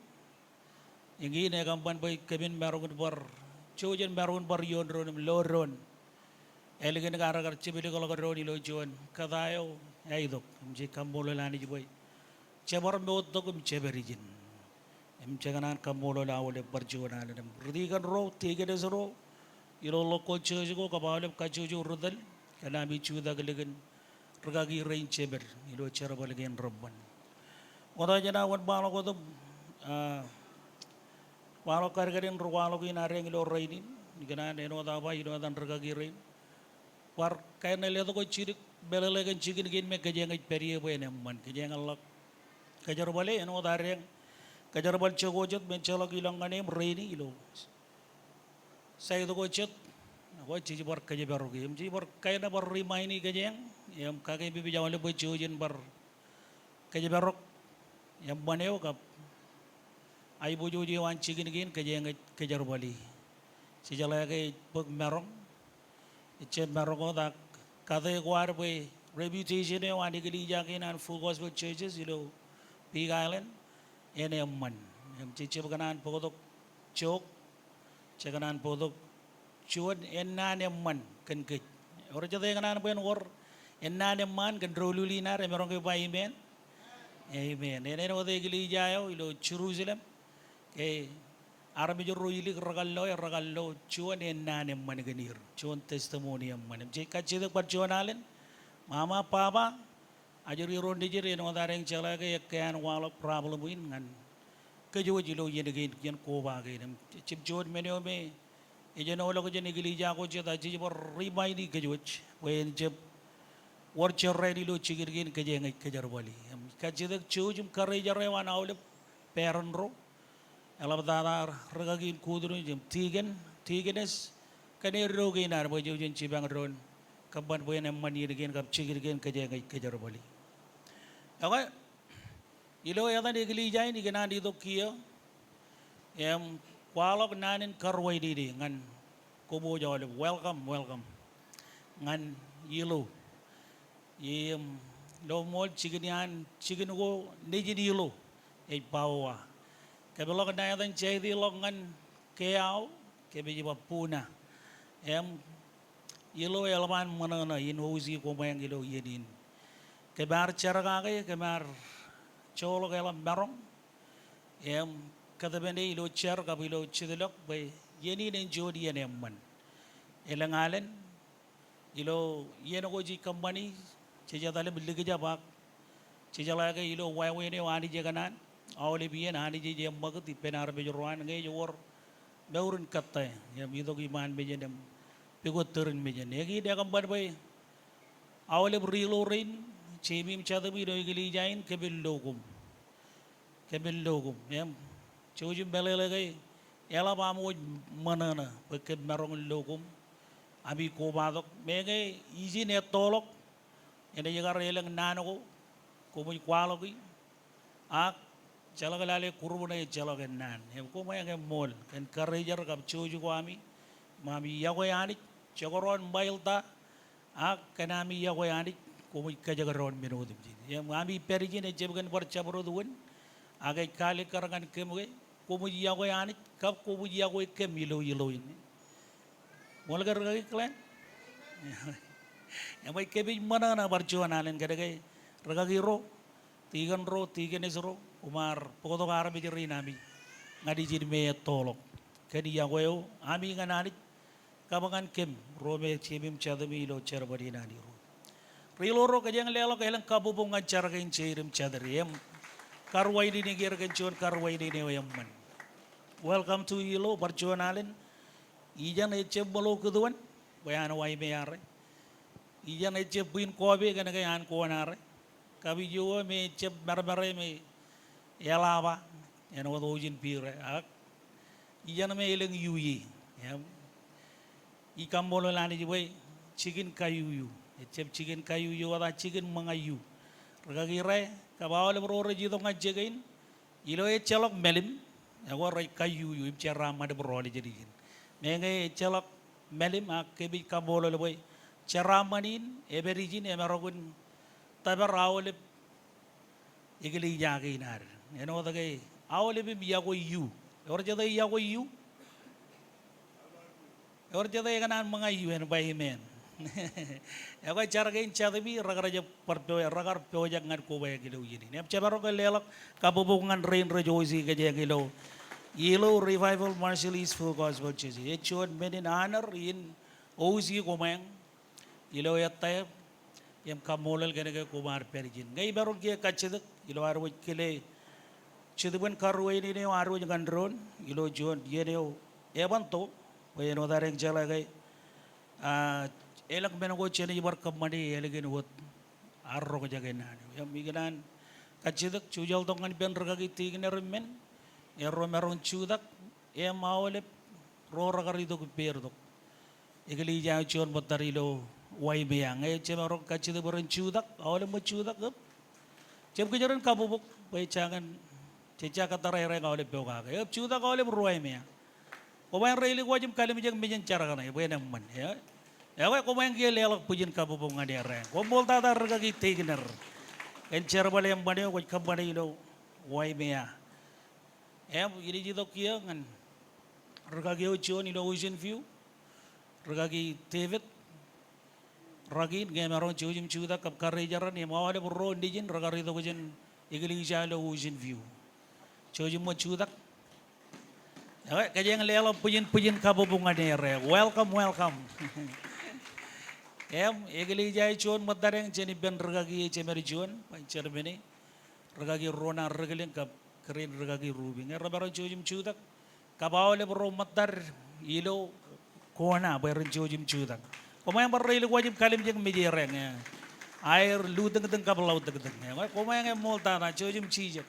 yang ini kampan baik kebin merungun bar, cujan merungun bar yon ron loron, elegan negara kercibili kalau keron ilo juan katayo, itu jika boleh lani jubai, cebar meut dokum ceberijin. Jangan kamu lalu awalnya berjualan dan berdikan roh tiga desro, ilo lokal cuci ko kapal kacuci urudal, karena bicu dah kelegan regagi rain chamber, ilo cara balikin rabban. Kota jana wan balo ko to walo kargarin walo ko inareng ilo rainin igana neno ta ba ino tan ragagirin war kayna leto ko chirik belele kan chikin gin me kajeng periye bo enemman kajeng Allah kajar bale eno dareng kajar bal chogojot men cholok ilongane raini ilo saya to ko chet ko chiji bar kaje baru ge chiji bar kayna bar rimaini kajeng yam kage bibi jawale bo chojin bar kaje barok yam baneo kap ai bojo je wan chikin gin kajeng kajar bali si jala ke pag merong iche merong da kade kwar be reputation e wan digli jakin an full gospel churches Big Island ene man yam chiche baganan pogodok chok chaganan podok chuan ennan man kan ke or jade ganan ben or ennan man kan roluli na re merong ke bai men amen ene no de gili jayo Jerusalem ke arami jo roili ragallo chuan ennan man ganir chuan testimony man je kache de par chuanalen mama papa ajuri ronde jere no dareng chala ke kan wala problem win ngan ke jo jilo yen ge yen ko ba ge chip jod menyo me e jeno lo ko jeni gili ja ko je da ji bor ribai di ke joj wen je wor chorre di lo chigir gen ke je ngai ke jar wali ka je de chujum kare jare wan awle peron ro ala badar ragagin kudru jim tigenes kane ro ge nar bo jo jen chibang ron kaban bo en mani gen kap chigir gen ke je ngai ke jar wali aga ilo yada de gili jai ni gena di dokia em walok nanin karwai di ngan kobo jawale welcome ngan yilo yem lo mol chiginian chigino neji di yilo e bawa kabelok na yadan chai di lo ngan keau kebeji puna em yilo elman manana in hozi ko mayang yilo yedin kebar charaga kebar cholo kelam barong em kadabene ilo cher kabilo chidilok bay yeni nen jodi enemman elangalen ilo yeno goji company chejadale billige jabak chejala ke ilo waiwe ne wani jeganan awle bien hani je magati penar be jorwan nge jor daurun katta yam ido ki man be jenem pigoturin me jen egi de kambar bay awle rilo rin chemim chadabi do gili jain kebellogum yam chojum belele gay ela ba mo manana peke marong logum abi ko badok mege easy ne tolok ene jagar eleng nano ko mo kwalo gi ak chalagale kurbuna chalaga nan em ko mo yang mol ken karajar kap choju ko ami mami yago yani chogoron bailta ak kanami yago yani ko mo kajagaron menodim yam ami perijine jebgan bar chabro duwen agai kali karangan kemuge komu yago yani kap komu yago kem yilo ini molgar gagi klan yamai kebi mana na barjuan alen gadage ragagi ro tigenes ro umar pokoto arabi jeri nami ngadi jid me tolok kedi yago yo ami nganani kabangan kem robe chebim chadami lo cherbadi nani ro rilo ro kajang lelo kelang kabubung acar kain cherim chadriem karwai di negara kencon karwai di newayamman welcome to Ilo Barjuanalen ijan ece balo keduan bayan wai meare ijan ece buin kobe kana kayan koanare kabi jowo me ece barbare me yalaba en wado ujin pire ak ijan me eleng yuyi yam ikam bolo lani jibai chicken kayuyu ece chicken kayuyu wada chicken mangayu ragagire kabawale bro jido ngajegain ilo celok melim ago ray kayu yu imchara mad bro le jediin menge celok melim akebi kabolo le boy ceramanin eberijin emerogun tabarawle igli jaginar eno dage awle bi yago yu or jada yago yu or jada ganan mangayu en bay men Aku cara kain catabi raga ragar pojak ngan ko bay gilo yini. Nem cabaro ke lelak kabubungan rain rejoici ke jeng gilo. Yelo revival Marshallese full gospel church. It showed men in honor in ozi komang. Yelo yatta yam kamolal kene ke kumar perjin. Ngai baru kia kacedek ilo arwaj kile chidibun karwe ini ne arwaj gandron ilo jon yeneo ebanto bayano dareng jala gai elak mengo chene ibar kamadi elegen wot arro jagen ya miginan kachidak chujal tongan ben ragagi tigner men erro meron chudak maole ro ragari dog perdok igli ja chon botarilo wai beang chemaro kachidak beron chudak awale mo chudak gap chem kejaran kabubuk bay changan ceca kata rere awale peoga ya chudak awale ruai mea komain reli wajib kali mijang mijan cara kana ya bayam man ya ya komain kia lelak pujin kabubuk ngadi reng komol tata ragagi tigner encer bale yang bani ko kabani lo wai mea ini jito kia ngan ragagi ochion ilo ocean view ragagi tevet ragin gemeron chujim chuda kap karre jaran ya mawale burro indijin ragari to kujen igli jalo ocean view chujim mo chuda kajeng lelo pujin kabubungan re welcome igli jai chon madareng jeni ben ragagi chemeri chon pancer bene ragagi rona ragaling kap keren ragagi rubi ngerabaro chujim chuda kabawale burro madar ilo kona bayar chujim chuda komain barril wajib kalim jeng mejereng ya air lu teng kablau teng ya komain molta na chujim chijak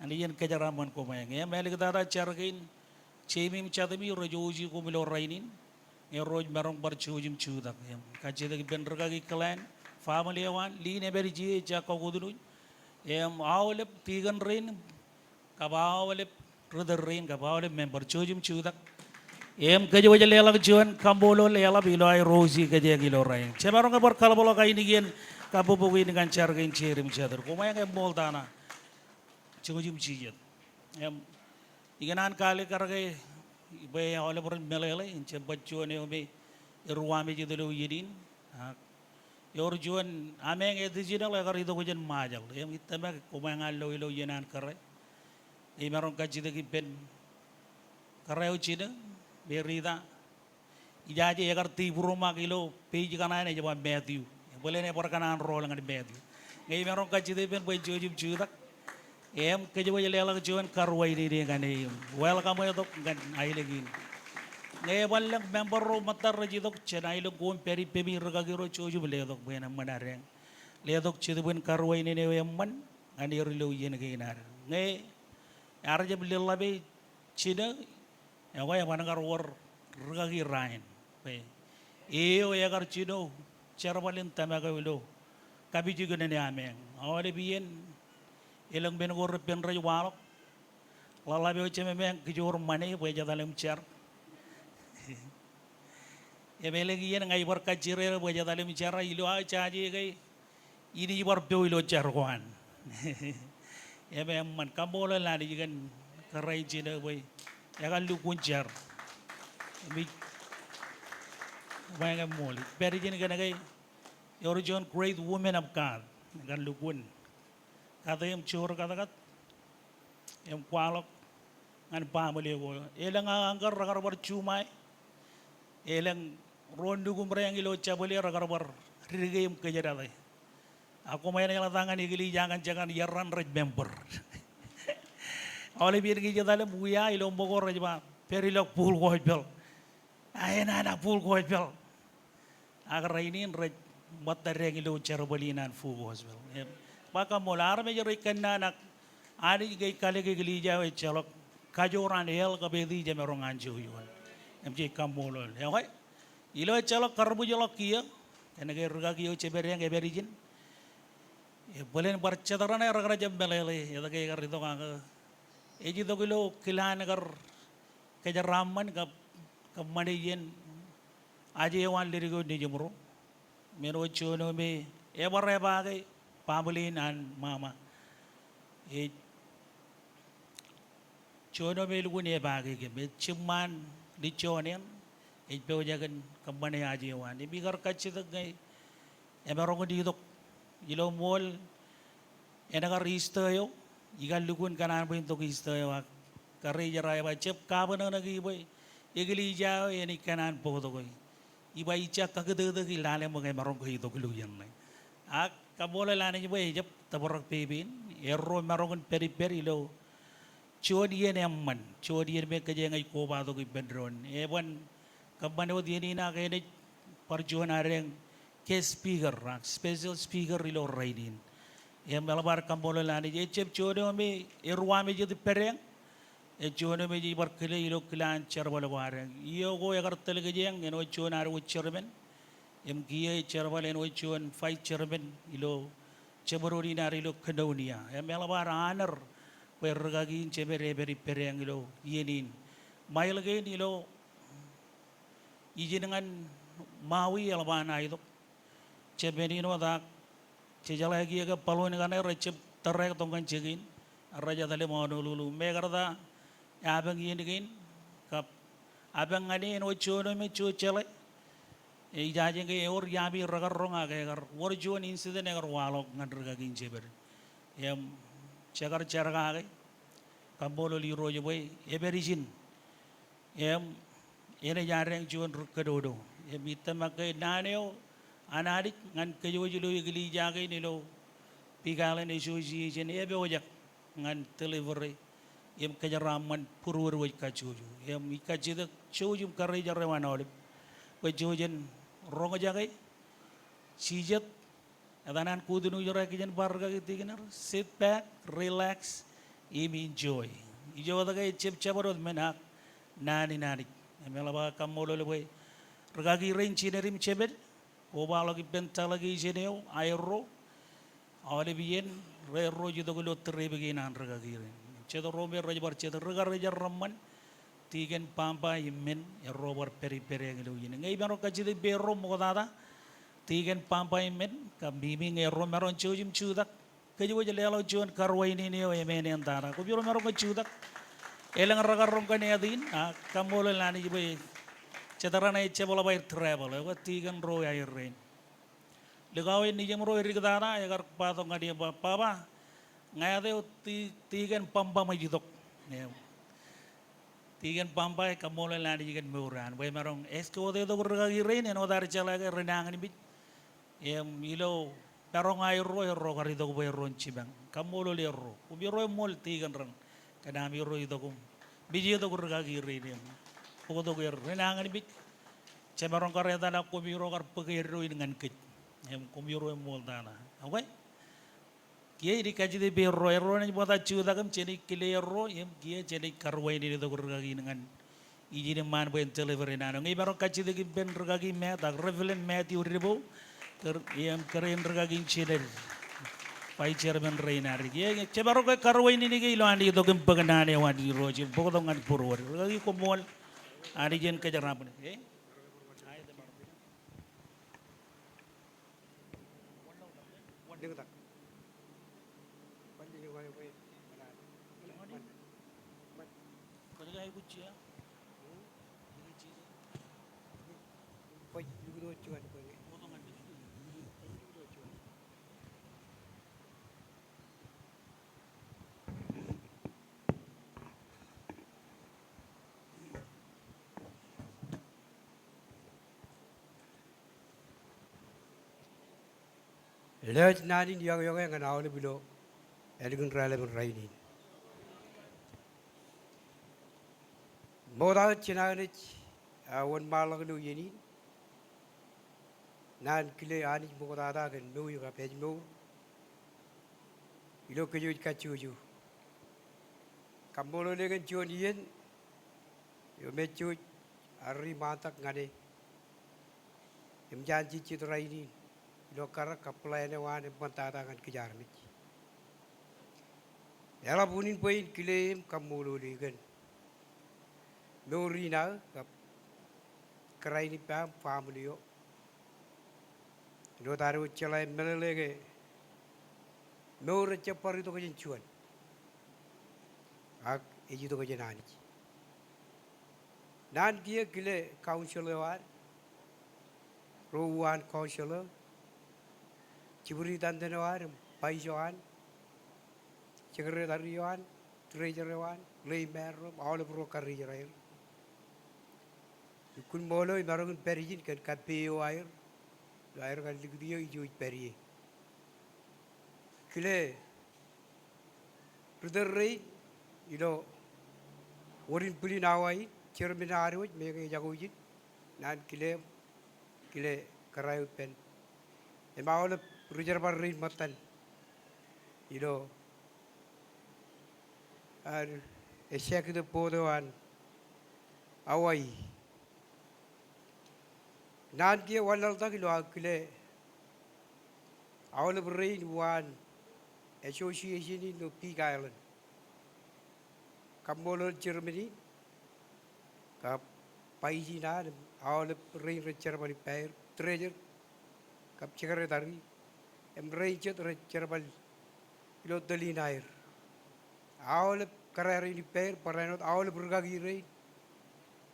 ani yen kejaraman komain ya melik dara charkin chemim chadami rojoji komilo rainin ya roj marong bar chujim chudak ya kajeda ben ragagi clan family wan li ne berji jakko gudunu ya awle tigan rain kabawle brother rain kabawle member chujim chudak kerja wajah lelak juan kambolo lelak bilai rosi kerja gilo rain cemarong kabar kalau bolo kain igen kabubu ini kan cara kain cerim catur kumaya kain mol tanah cujum cijet iganan kali karage ibe oleh orang melele cepat juan ome ruame jadi lu yedin yor juan ameng itu jina lekar itu kujen majal kita mek kumaya ngalo ilo yenan kare imarong kaji deki pen kare ucina berita ijaje agar tibur rumah kilo page kana ne jaba Matthew boleh ne perkanan role ngadi Matthew ngai merong kacide ben boy jojim judak ke jaba lela joan karwai ni ngane welcome to ngan ai lagi ngai ballang member ro matar jidok chenai lo gom peri pemi ragagiro joju le dok bena manareng le dok chide ben karwai ni ne yamman ngani rilo yen gainar ngai arje bililla be chida ya waya manangar war ragagi rain pe ya gar chino charbalin tamaga wilo kabi juga nene ameng awale bien ilang ben gor pen ray walok lala be cheme men kijur mane boy jadalem char ya belegi yen ngai bar kajire boy jadalem char ilo a chaji gai ini bar be ilo char kwan ya be man kambola la di gan karai chino boy ya kan lu kuncar mi bayang moli peri jeni kana kai your John great woman of God kan lu kun kata yang chor kata kat yang kualok ngan pamali ko elang angkar ragar bar cumai elang rondu gumreng ilo cabali ragar bar rigem kejaralai aku main yang tangan igili jangan yaran red member oleh biar kita dalam buaya ilmu bogor aja pak perilok pool kohbel ayana pool kohbel agar ini red materi yang ilo cerbalinan pool kohbel maka molar menjadi kena nak ada gay kali geli jauh celok kajoran hel kabedi jam orang anjau yuan mc kamolol ya kai ilo celok karbu celok kia kena gay ruga kia ceber yang gay berijin boleh bercetaran ya raga jam belele ya gay karito kang eji to kilo kilan agar kejaraman ka kamadiyen aje wan lirigo ni jumro mero chono me ebare bagai pamulin an mama chono me lugu ne bagai ke me chiman di chonen pe jagan kamane aje wan ni bigar kachit gai ebaro ko di dok ilo mol enaga risto yo igal lugun kanan boy to kisto yo kare jara ba cep kabana nagi boy igli jao yani kanan po to koy iba icha kagede ilale mo kay marong ko ito kuluyan nay kabola lani boy jep tabarak pebin erro marongan peri lo chodiyen emman chodiyen me kaje ngai ko ba do bedron ewan kampane odi ni na kene parjuan areng ke speaker special speaker ilo raidin em malabar kambolo lani je chep chodo me erwa me je pereng e chono me ji barkele ilo klan cherbal wareng iyo go yagar telge jeng eno chonar wo cherben em giye cherbal eno chon fight cherben ilo cheborori nar ilo kedonia em malabar honor pergagin chebere beri pereng ilo yenin mailgen ilo ijinangan mawi albana ilo chebenino da cejala gi ga palon ga ne recep terek tongkan cegin raja dale mau lulu megarda abang yinigin kap abang ngani no chono me cho chele e jaje ge or yabi ragar ronga ge gar wor jon incident gar walok ngadr ga gin jeber em chegar cherga ge kambolo li roje boy eberijin em ene jareng jon kedodo em itamak naneo anadik ngan kejojulo igli jage nilo pigalen ejoji jen ebe ojak ngan delivery em kajaraman purur waj kajoju em ikajida chojum karre jarre wanolip wajojen ronga jage sijet adanan kudunu jara kijen barga gitigenar sit back relax em enjoy ijo daga chep chabarod menak nani emelaba kamolo leboy regagi renchi nerim chebet oba lagi benta lagi jeneo aero awale bien re judo gulo tre beginan regagi ren cedo rombe rajar cedo regar rajar ramman tigen pampa imen erro bar peri ngelu yin ngai baro kajide bero mogodada tigen pampa imen kambimi ngerro meron chujim chudak kejo jele lo jon karwai ni neo emen antara ko biro meron chudak elang ragar rom kan adin kamolo lani jibe cedarana ice bola bayar travel ya tigan ro air rain legawe ni jam ro iri kedana ya gar patong ngadi papa ngade tigan pampa majidok tigan pampa kamolo lani jigan muran bay marong esko de do ragagi rain eno dar chala ga renangan bit em ilo perong air ro gari do bay ron cibang kamolo le ro ubiro mol tigan ran kadami ro idokum biji do ragagi rain ko do ger renangan bit cemarong kareta na kumiro kar pagero dengan kit em kumiro mol dana okay kie di kaji de bero ero ni bota chuda kam cheni kilero em kie cheni karwai ni do gurgagi dengan ijine man ben delivery na ngi baro kaji de ben rugagi me da revelen me ti uribo em keren rugagi chedel pai chairman reinari kie cebaro ka karwai ni ngi lo andi do kem paganane wadi roji bogodongan purwar rugagi ko mol ani jen ka jarapne Lej nani yang ngan awal bilo eligun rale mun raini moda chinani awan malang lu yeni nan kile ani moda da gan no yu ka pej no ilo ke yu ka chuju kamolo le gan jon yen yo me chu ari matak ngade em janji chit raini lo kara kaplane wane pantata kan kejar ni yala bunin poin kilim kamulu ligan norina kap kerai ni pam family yo lo taru chelai melege nor cepar itu kejin cuan ak eji to kejin ani nan kia kile counselor wan rowan counselor Ciburi tante wan, paisoan, sekretarian, treasureran, leimer, all pro career. Kun molo imarong perijin kan kapeo air kan ligdio ijo peri. Kile Ruderrei ilo orin puli nawai cerminari waj mege jagujin nan kile karayu pen emawala rujar rin matan ilo ar esyak itu podoan awai nan kia walal tak ilo kile awala berrain wan association in Peak Island Kambolol Germany ka paisi na awala berrain Germany pair treasure kap secretary em rain chet Germany ilo dalin air awala karari ni pair paranot awala bergagi rain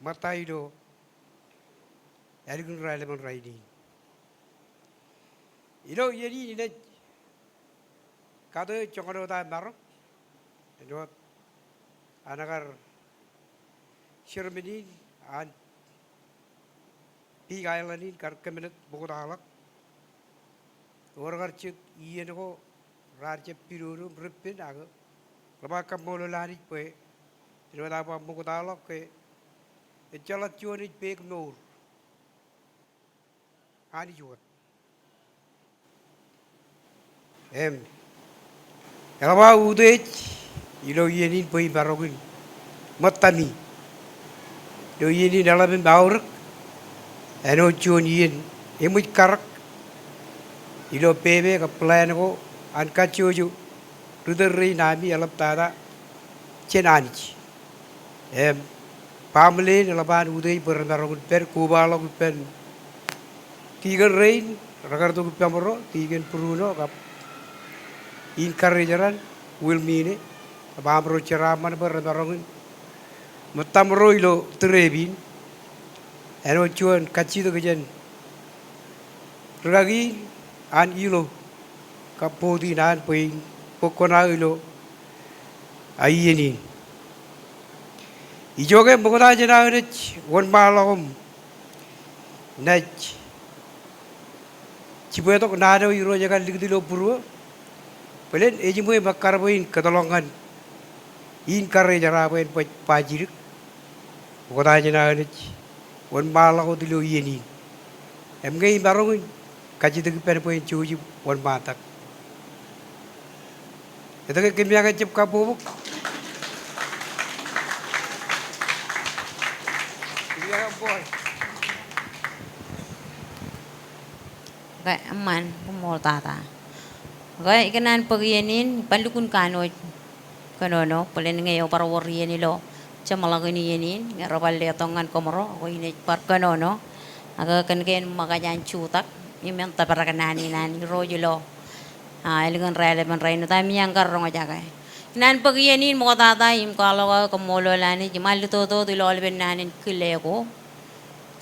matai do Erigun Raleman Raini. Yeri ini kado congoro da maro. Anagar Shermani and Peak Island in Karkamenet Bogodalak. Oragar chit Ieno Raja Piru Ripin Aga. Labaka Mololani Pue. Aba Bogodalak. A Jalatuani Big Nor. Ani juat. Elaba udej ilo yenin poi barogin matami. Lo yenin alabin baur eno chuan yen emut karak ilo pebe ka plan ko an ka chuju ruderri nami alap tada chenanich. Pamle nelaban udej barogin per kubalo pen tiga rain ragar tu pamoro tiga peruno kap in karyaran wilmine abamro ceraman berdarongin matamro ilo terebin eno chuan kachi to gajan ragi an ilo kapodi nan poi pokona ilo ayeni ijoge bogoda jena rech won malom nach Cipu itu nado iro jaga ligdilo purwo, pelen ejimu bakar boin ketolongan, in karre jara boin pajirik, kota jena ini, wan malah kau dilo ini, emgai barongin, kaji tu pen boin cuci wan matak, itu ke kimia kecip kapubuk, kimia boy. Aman pumol tata. Gaya ikanan pagyanin panlukun kano kanono palen ngayo para warriyan nilo chamalagin yanin ngarabal letongan komoro ko init par kanono aga kanken makajan chutak imenta para kanani nan rojilo ilgan relevan raino tami yang karong aja kay nan pagyanin mo tata im kalo komolo lani jimal to dilol benanin kileko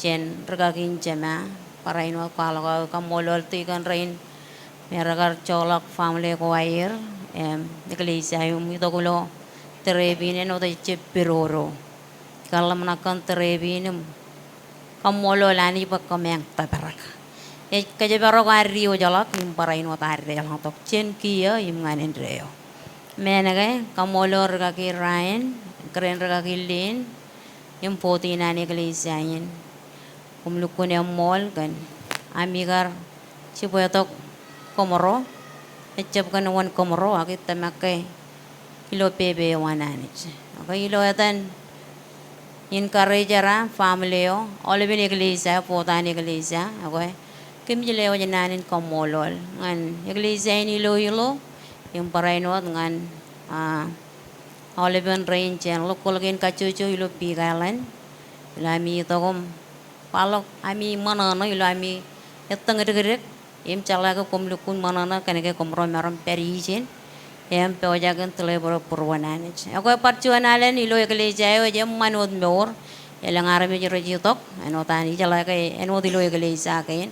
chen ragakin jama para ino kalau kamolol tikan rain meragar colok family ko air iglesia yung ito kulo terebin no ta chepiroro kalau menakan terebin kamolol ani pa kameng tabarak kaje baro ka rio jalak yung para ino ta rio lang tok chen kia yung nganen rio menage kamolor ka ki rain kren ka kilin yung poti na ni iglesia yin kumlukun yang mall kan amigar cipuetok komoro ecap kan wan komoro akit tamakai kilo pebe wananich okay ilo atan in karejara family o olebin iglesia potan iglesia okay kimjileo jananin komolol ngan iglesia ini lo yung parainot ngan olebin range lo kolgin kacucu ilo pigalan lami tokom palok ami mana na ilo ami etang gerek em cala ko komlukun mana na kaneke komro maram perijin em pewajagan teleboro purwanan ako parchuanalen ilo iglesia o jam manod mor elang arame jero jitok eno tani cala kay eno dilo iglesia kay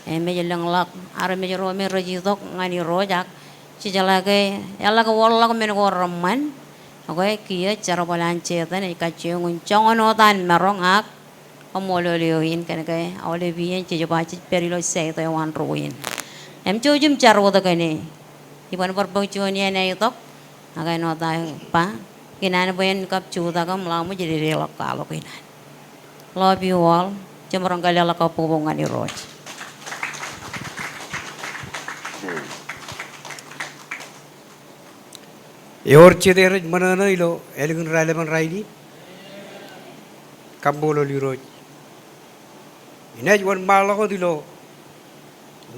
em jelang lak arame jero me rojitok ngani rojak si cala kay ela ko wala ko men ko ramman ako kiya cara balancetan ikacung chongono tan marong ak Kamololioin kan kay awale biyen cijabaci perilo say to wan ruin em cujum carwo to kane iban perbaucuan ya na itok Akai no tayo pa. Kinan po yan kapchuta ka mula mo jadi relak kalo kinan. Love you all. Cemorong kalala ka pubungan ni Roach. Yorchede manana ilo eligun raleman raidi kambolo liroj inaj wan malako dilo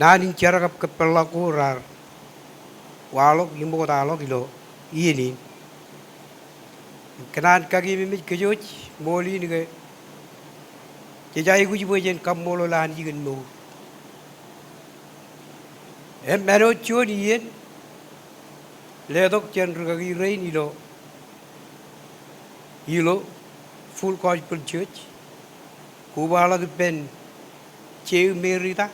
nanin cara kap kapelaku rar walok imbo talo dilo ini kenan kagi mimit kejoj moli ni ke jajai guji bojen kambolo lan jigen mo mero choni yen ledok chen rugagi rain ilo full gospel church kubala the pen cheu merita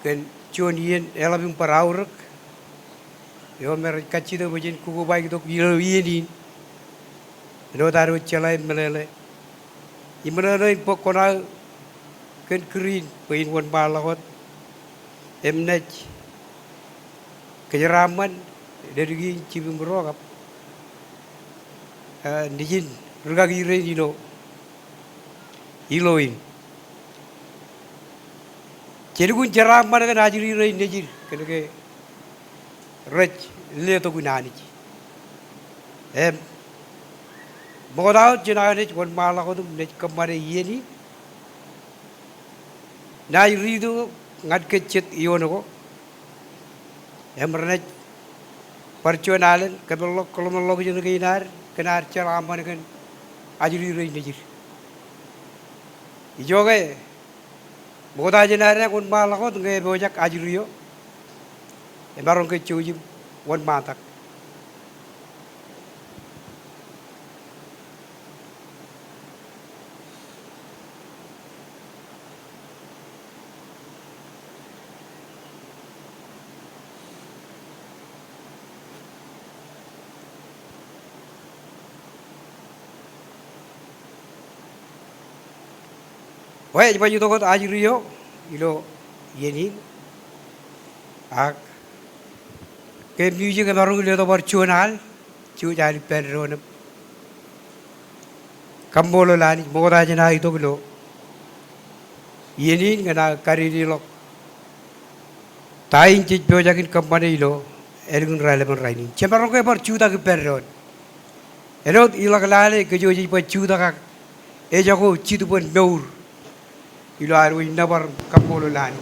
ken chonien elabim paraurak yo mer kachida bojin kuku bai dok ilo yeni no daru chalai melele imana pokona ken green pein won balakot emnech kejeraman dari cibim berokap nijin rugagi rain iloin jadi kun jeraman kan ajiri rain nijir kena ke rech le to gunani modal jenayah wan malah ko dum nej kamare yeni nai rido ngat kecet iyono ko Emrenet percualan kalau melok jenuh kinar kenar ceraman kan ajuri rain nejir. Ijoge boda jenarnya kun malakot nge bojak ajuriyo. Embarong ke cuci wan matak. Wah, coba juga kot ajuriyo ilo yeni ak ke music ke baru ilo to percualan cuci perron kambolo lani moga jena itu kilo yeni ngana kariri lo tain cip bojakin kampane ilo elgun raleman raini cemarong ke percuta ke perron erot ilo kelale ke joji percuta kak jago citu pun daur ilo aru nabar kapolo lani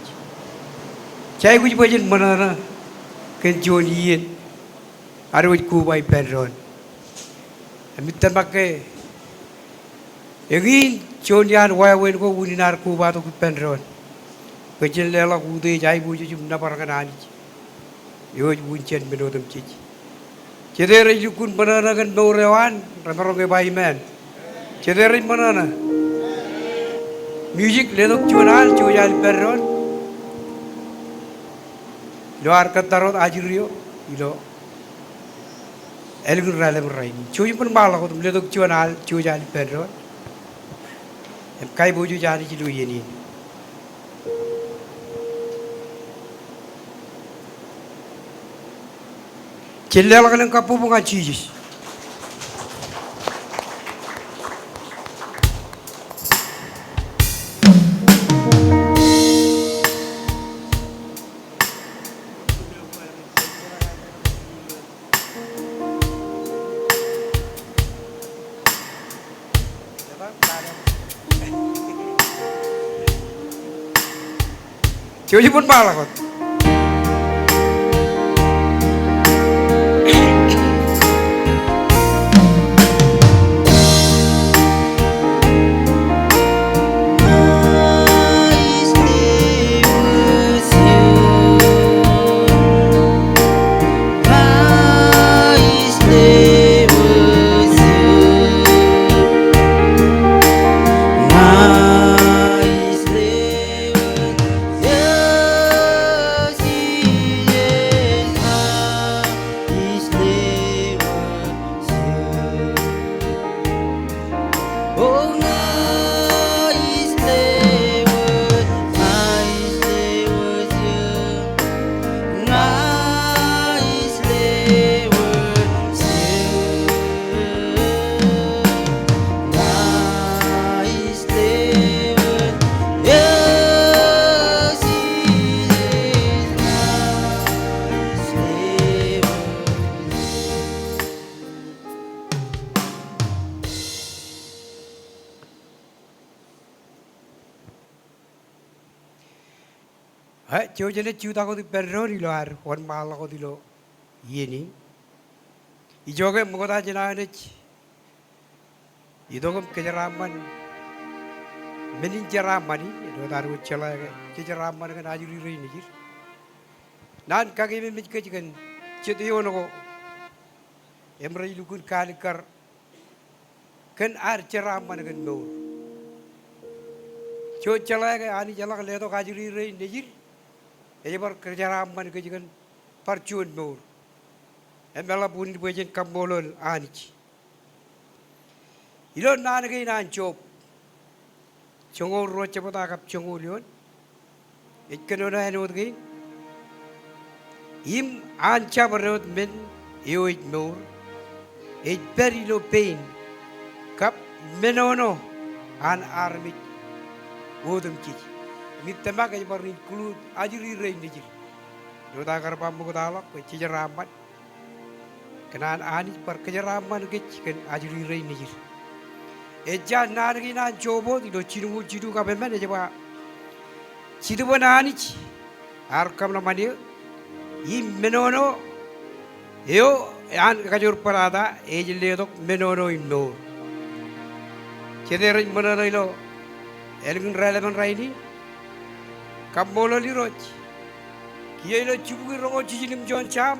cai kuji bajen manana ken joniyen aru ku bai perron amit tambake egin jonian wawen ko uninar ku ba to perron bajen lela ku de jai buji jum nabar kanani yo bunchen benodum cici cedere jukun manana kan dorewan ramarong bai men cedere manana music ledok chunal chujal perron luar katarot ajuriyo ilo elgun ralem raini chuji pun bala ko tum ledok chunal chujal perron kai boju jani chilu yeni chillala kan kapu bunga chiji Cuci pun malah kot. Jauh jenis ciuta kau di perro di luar, wan malah kau di lo, ini. Ijo ke mukota jenah nec, itu kan kejeraman, menin jeraman ini, itu taruh celah ke kejeraman kan ajuri ini jir. Nan kaki memik kejikan, cetiyo noko, emrai lukun kalikar, kan ar jeraman kan mau. Jo celah ke ani celah ke leto ajuri ini jir. Ejabar kejeraman kejikan parcuan mau. Emela pun dibuatkan kambolol anich. Ilon nana kay nan chop. Chongol ro chapata kap chongol yon. Ikkano na hanod kay. Im ancha barot men yoit more. It very low pain. Kap menono an armit. Wodum chich. Mitama kay bar include ajuri rain dijir. Dota karpa mo talak kay chijaramat. Kenaan ani per kejeraman kan ajuri rei nijir. Eja nargi na jobo di do cidu ka bemen eja ba. Cidu bana ani ci. Ar kam na mani I menono yo an kajur parada eja le dok menono inno. Ceder menono ilo elgun relevan raini kambolo li roch. Kiye lo cibu rongo cijinim jon cham.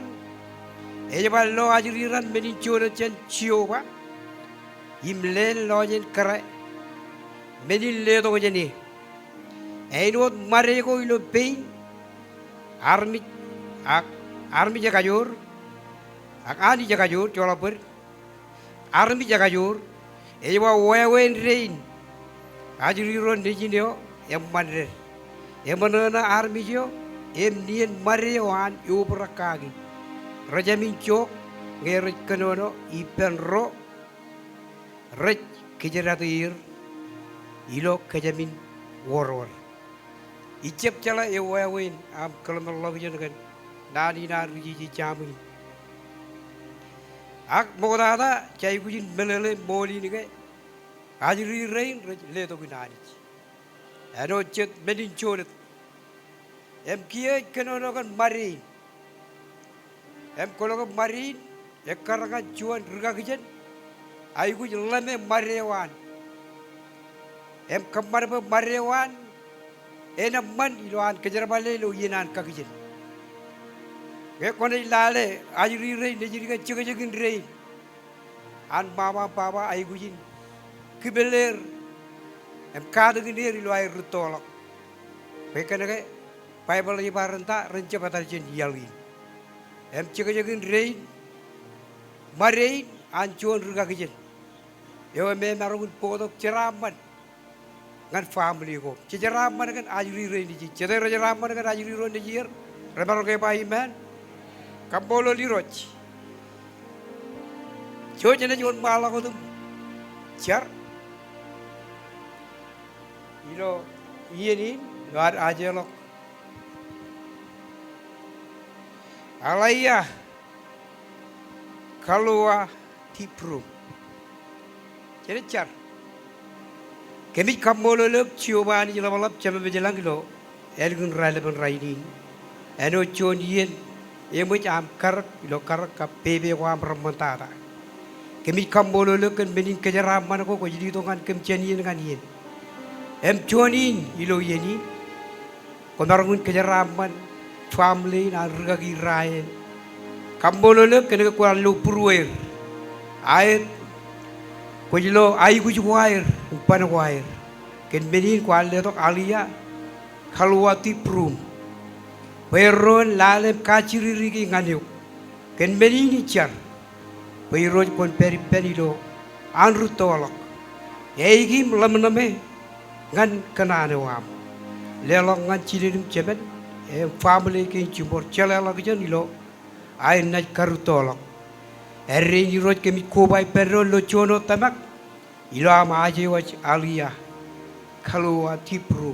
Eja lo ajuriran menin chora chen chioba imlen lojen kara menin le to jeni einot mare ko ilo pein armi jakajur ak ani jakajur chola per armi jakajur eja wewen rein ajuriron dejinio emmanre emmanana armi jo emnien mare wan yo prakagi Raja Minco ngerit kanono ipen ro rej kejeratir ilo kejamin warwar icep cala ewawin am kalau jen kan nani nari ji jamin ak mogada cai kujin melele moli ni ke ajri rein le to binani ano chet medin choret em kie kanono kan marin em kalau ke marinekarangan cuan ruga kijen aigu jelame marewan em kamar be marewan enam man iloan kejerbale lo yinan kakijen ke kone lale ajuri rei nejiri ka cegejegin rei an mama baba aigu jin kibeler em kadu gindir ilo air rutolok ke kenake bible ibaranta rence batal jen yalwi em cegejegin rei marein ancuan ruga kijen yo me marungun podok ceraman ngan family ko ceraman kan ajuri rei ni cedera ceraman kan ajuri ron ni jir remar ke pai man kabolo liroch jo jene jon mala ko tum cer ilo yeni gar ajelok alaya kalua tipru jadi car kami kamolo lep ciuman jela balap cama bejelang kilo elgun relevan raini eno cion yen emo jam karak kilo karak ka pebe wam remontara kami kamolo lep kan benin kejeraman ko jadi tongan kem cenien kan yen em cionin ilo yeni konarangun kejeraman family na rugagi rae kambolo lep kena kuan lu purwer air kujilo ai kuju wair pan wair ken benin kuan le tok alia khalwati prum peron lalep kaciri rigi nganiu ken benin char peiro kon peri penilo anru tolok eigi lamname ngan kanane wam lelong ngan cilim cebet e family ke cimbor celala kijan ilo ai na karutolok erre ni roj kemi kobai perro lo chono tamak ilo ama aje wach alia khalwa tipru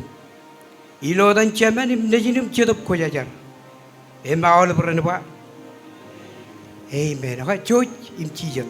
ilo dan cemen im nejinim cedop ko jajar e maol berani ba amen ha choj im cijat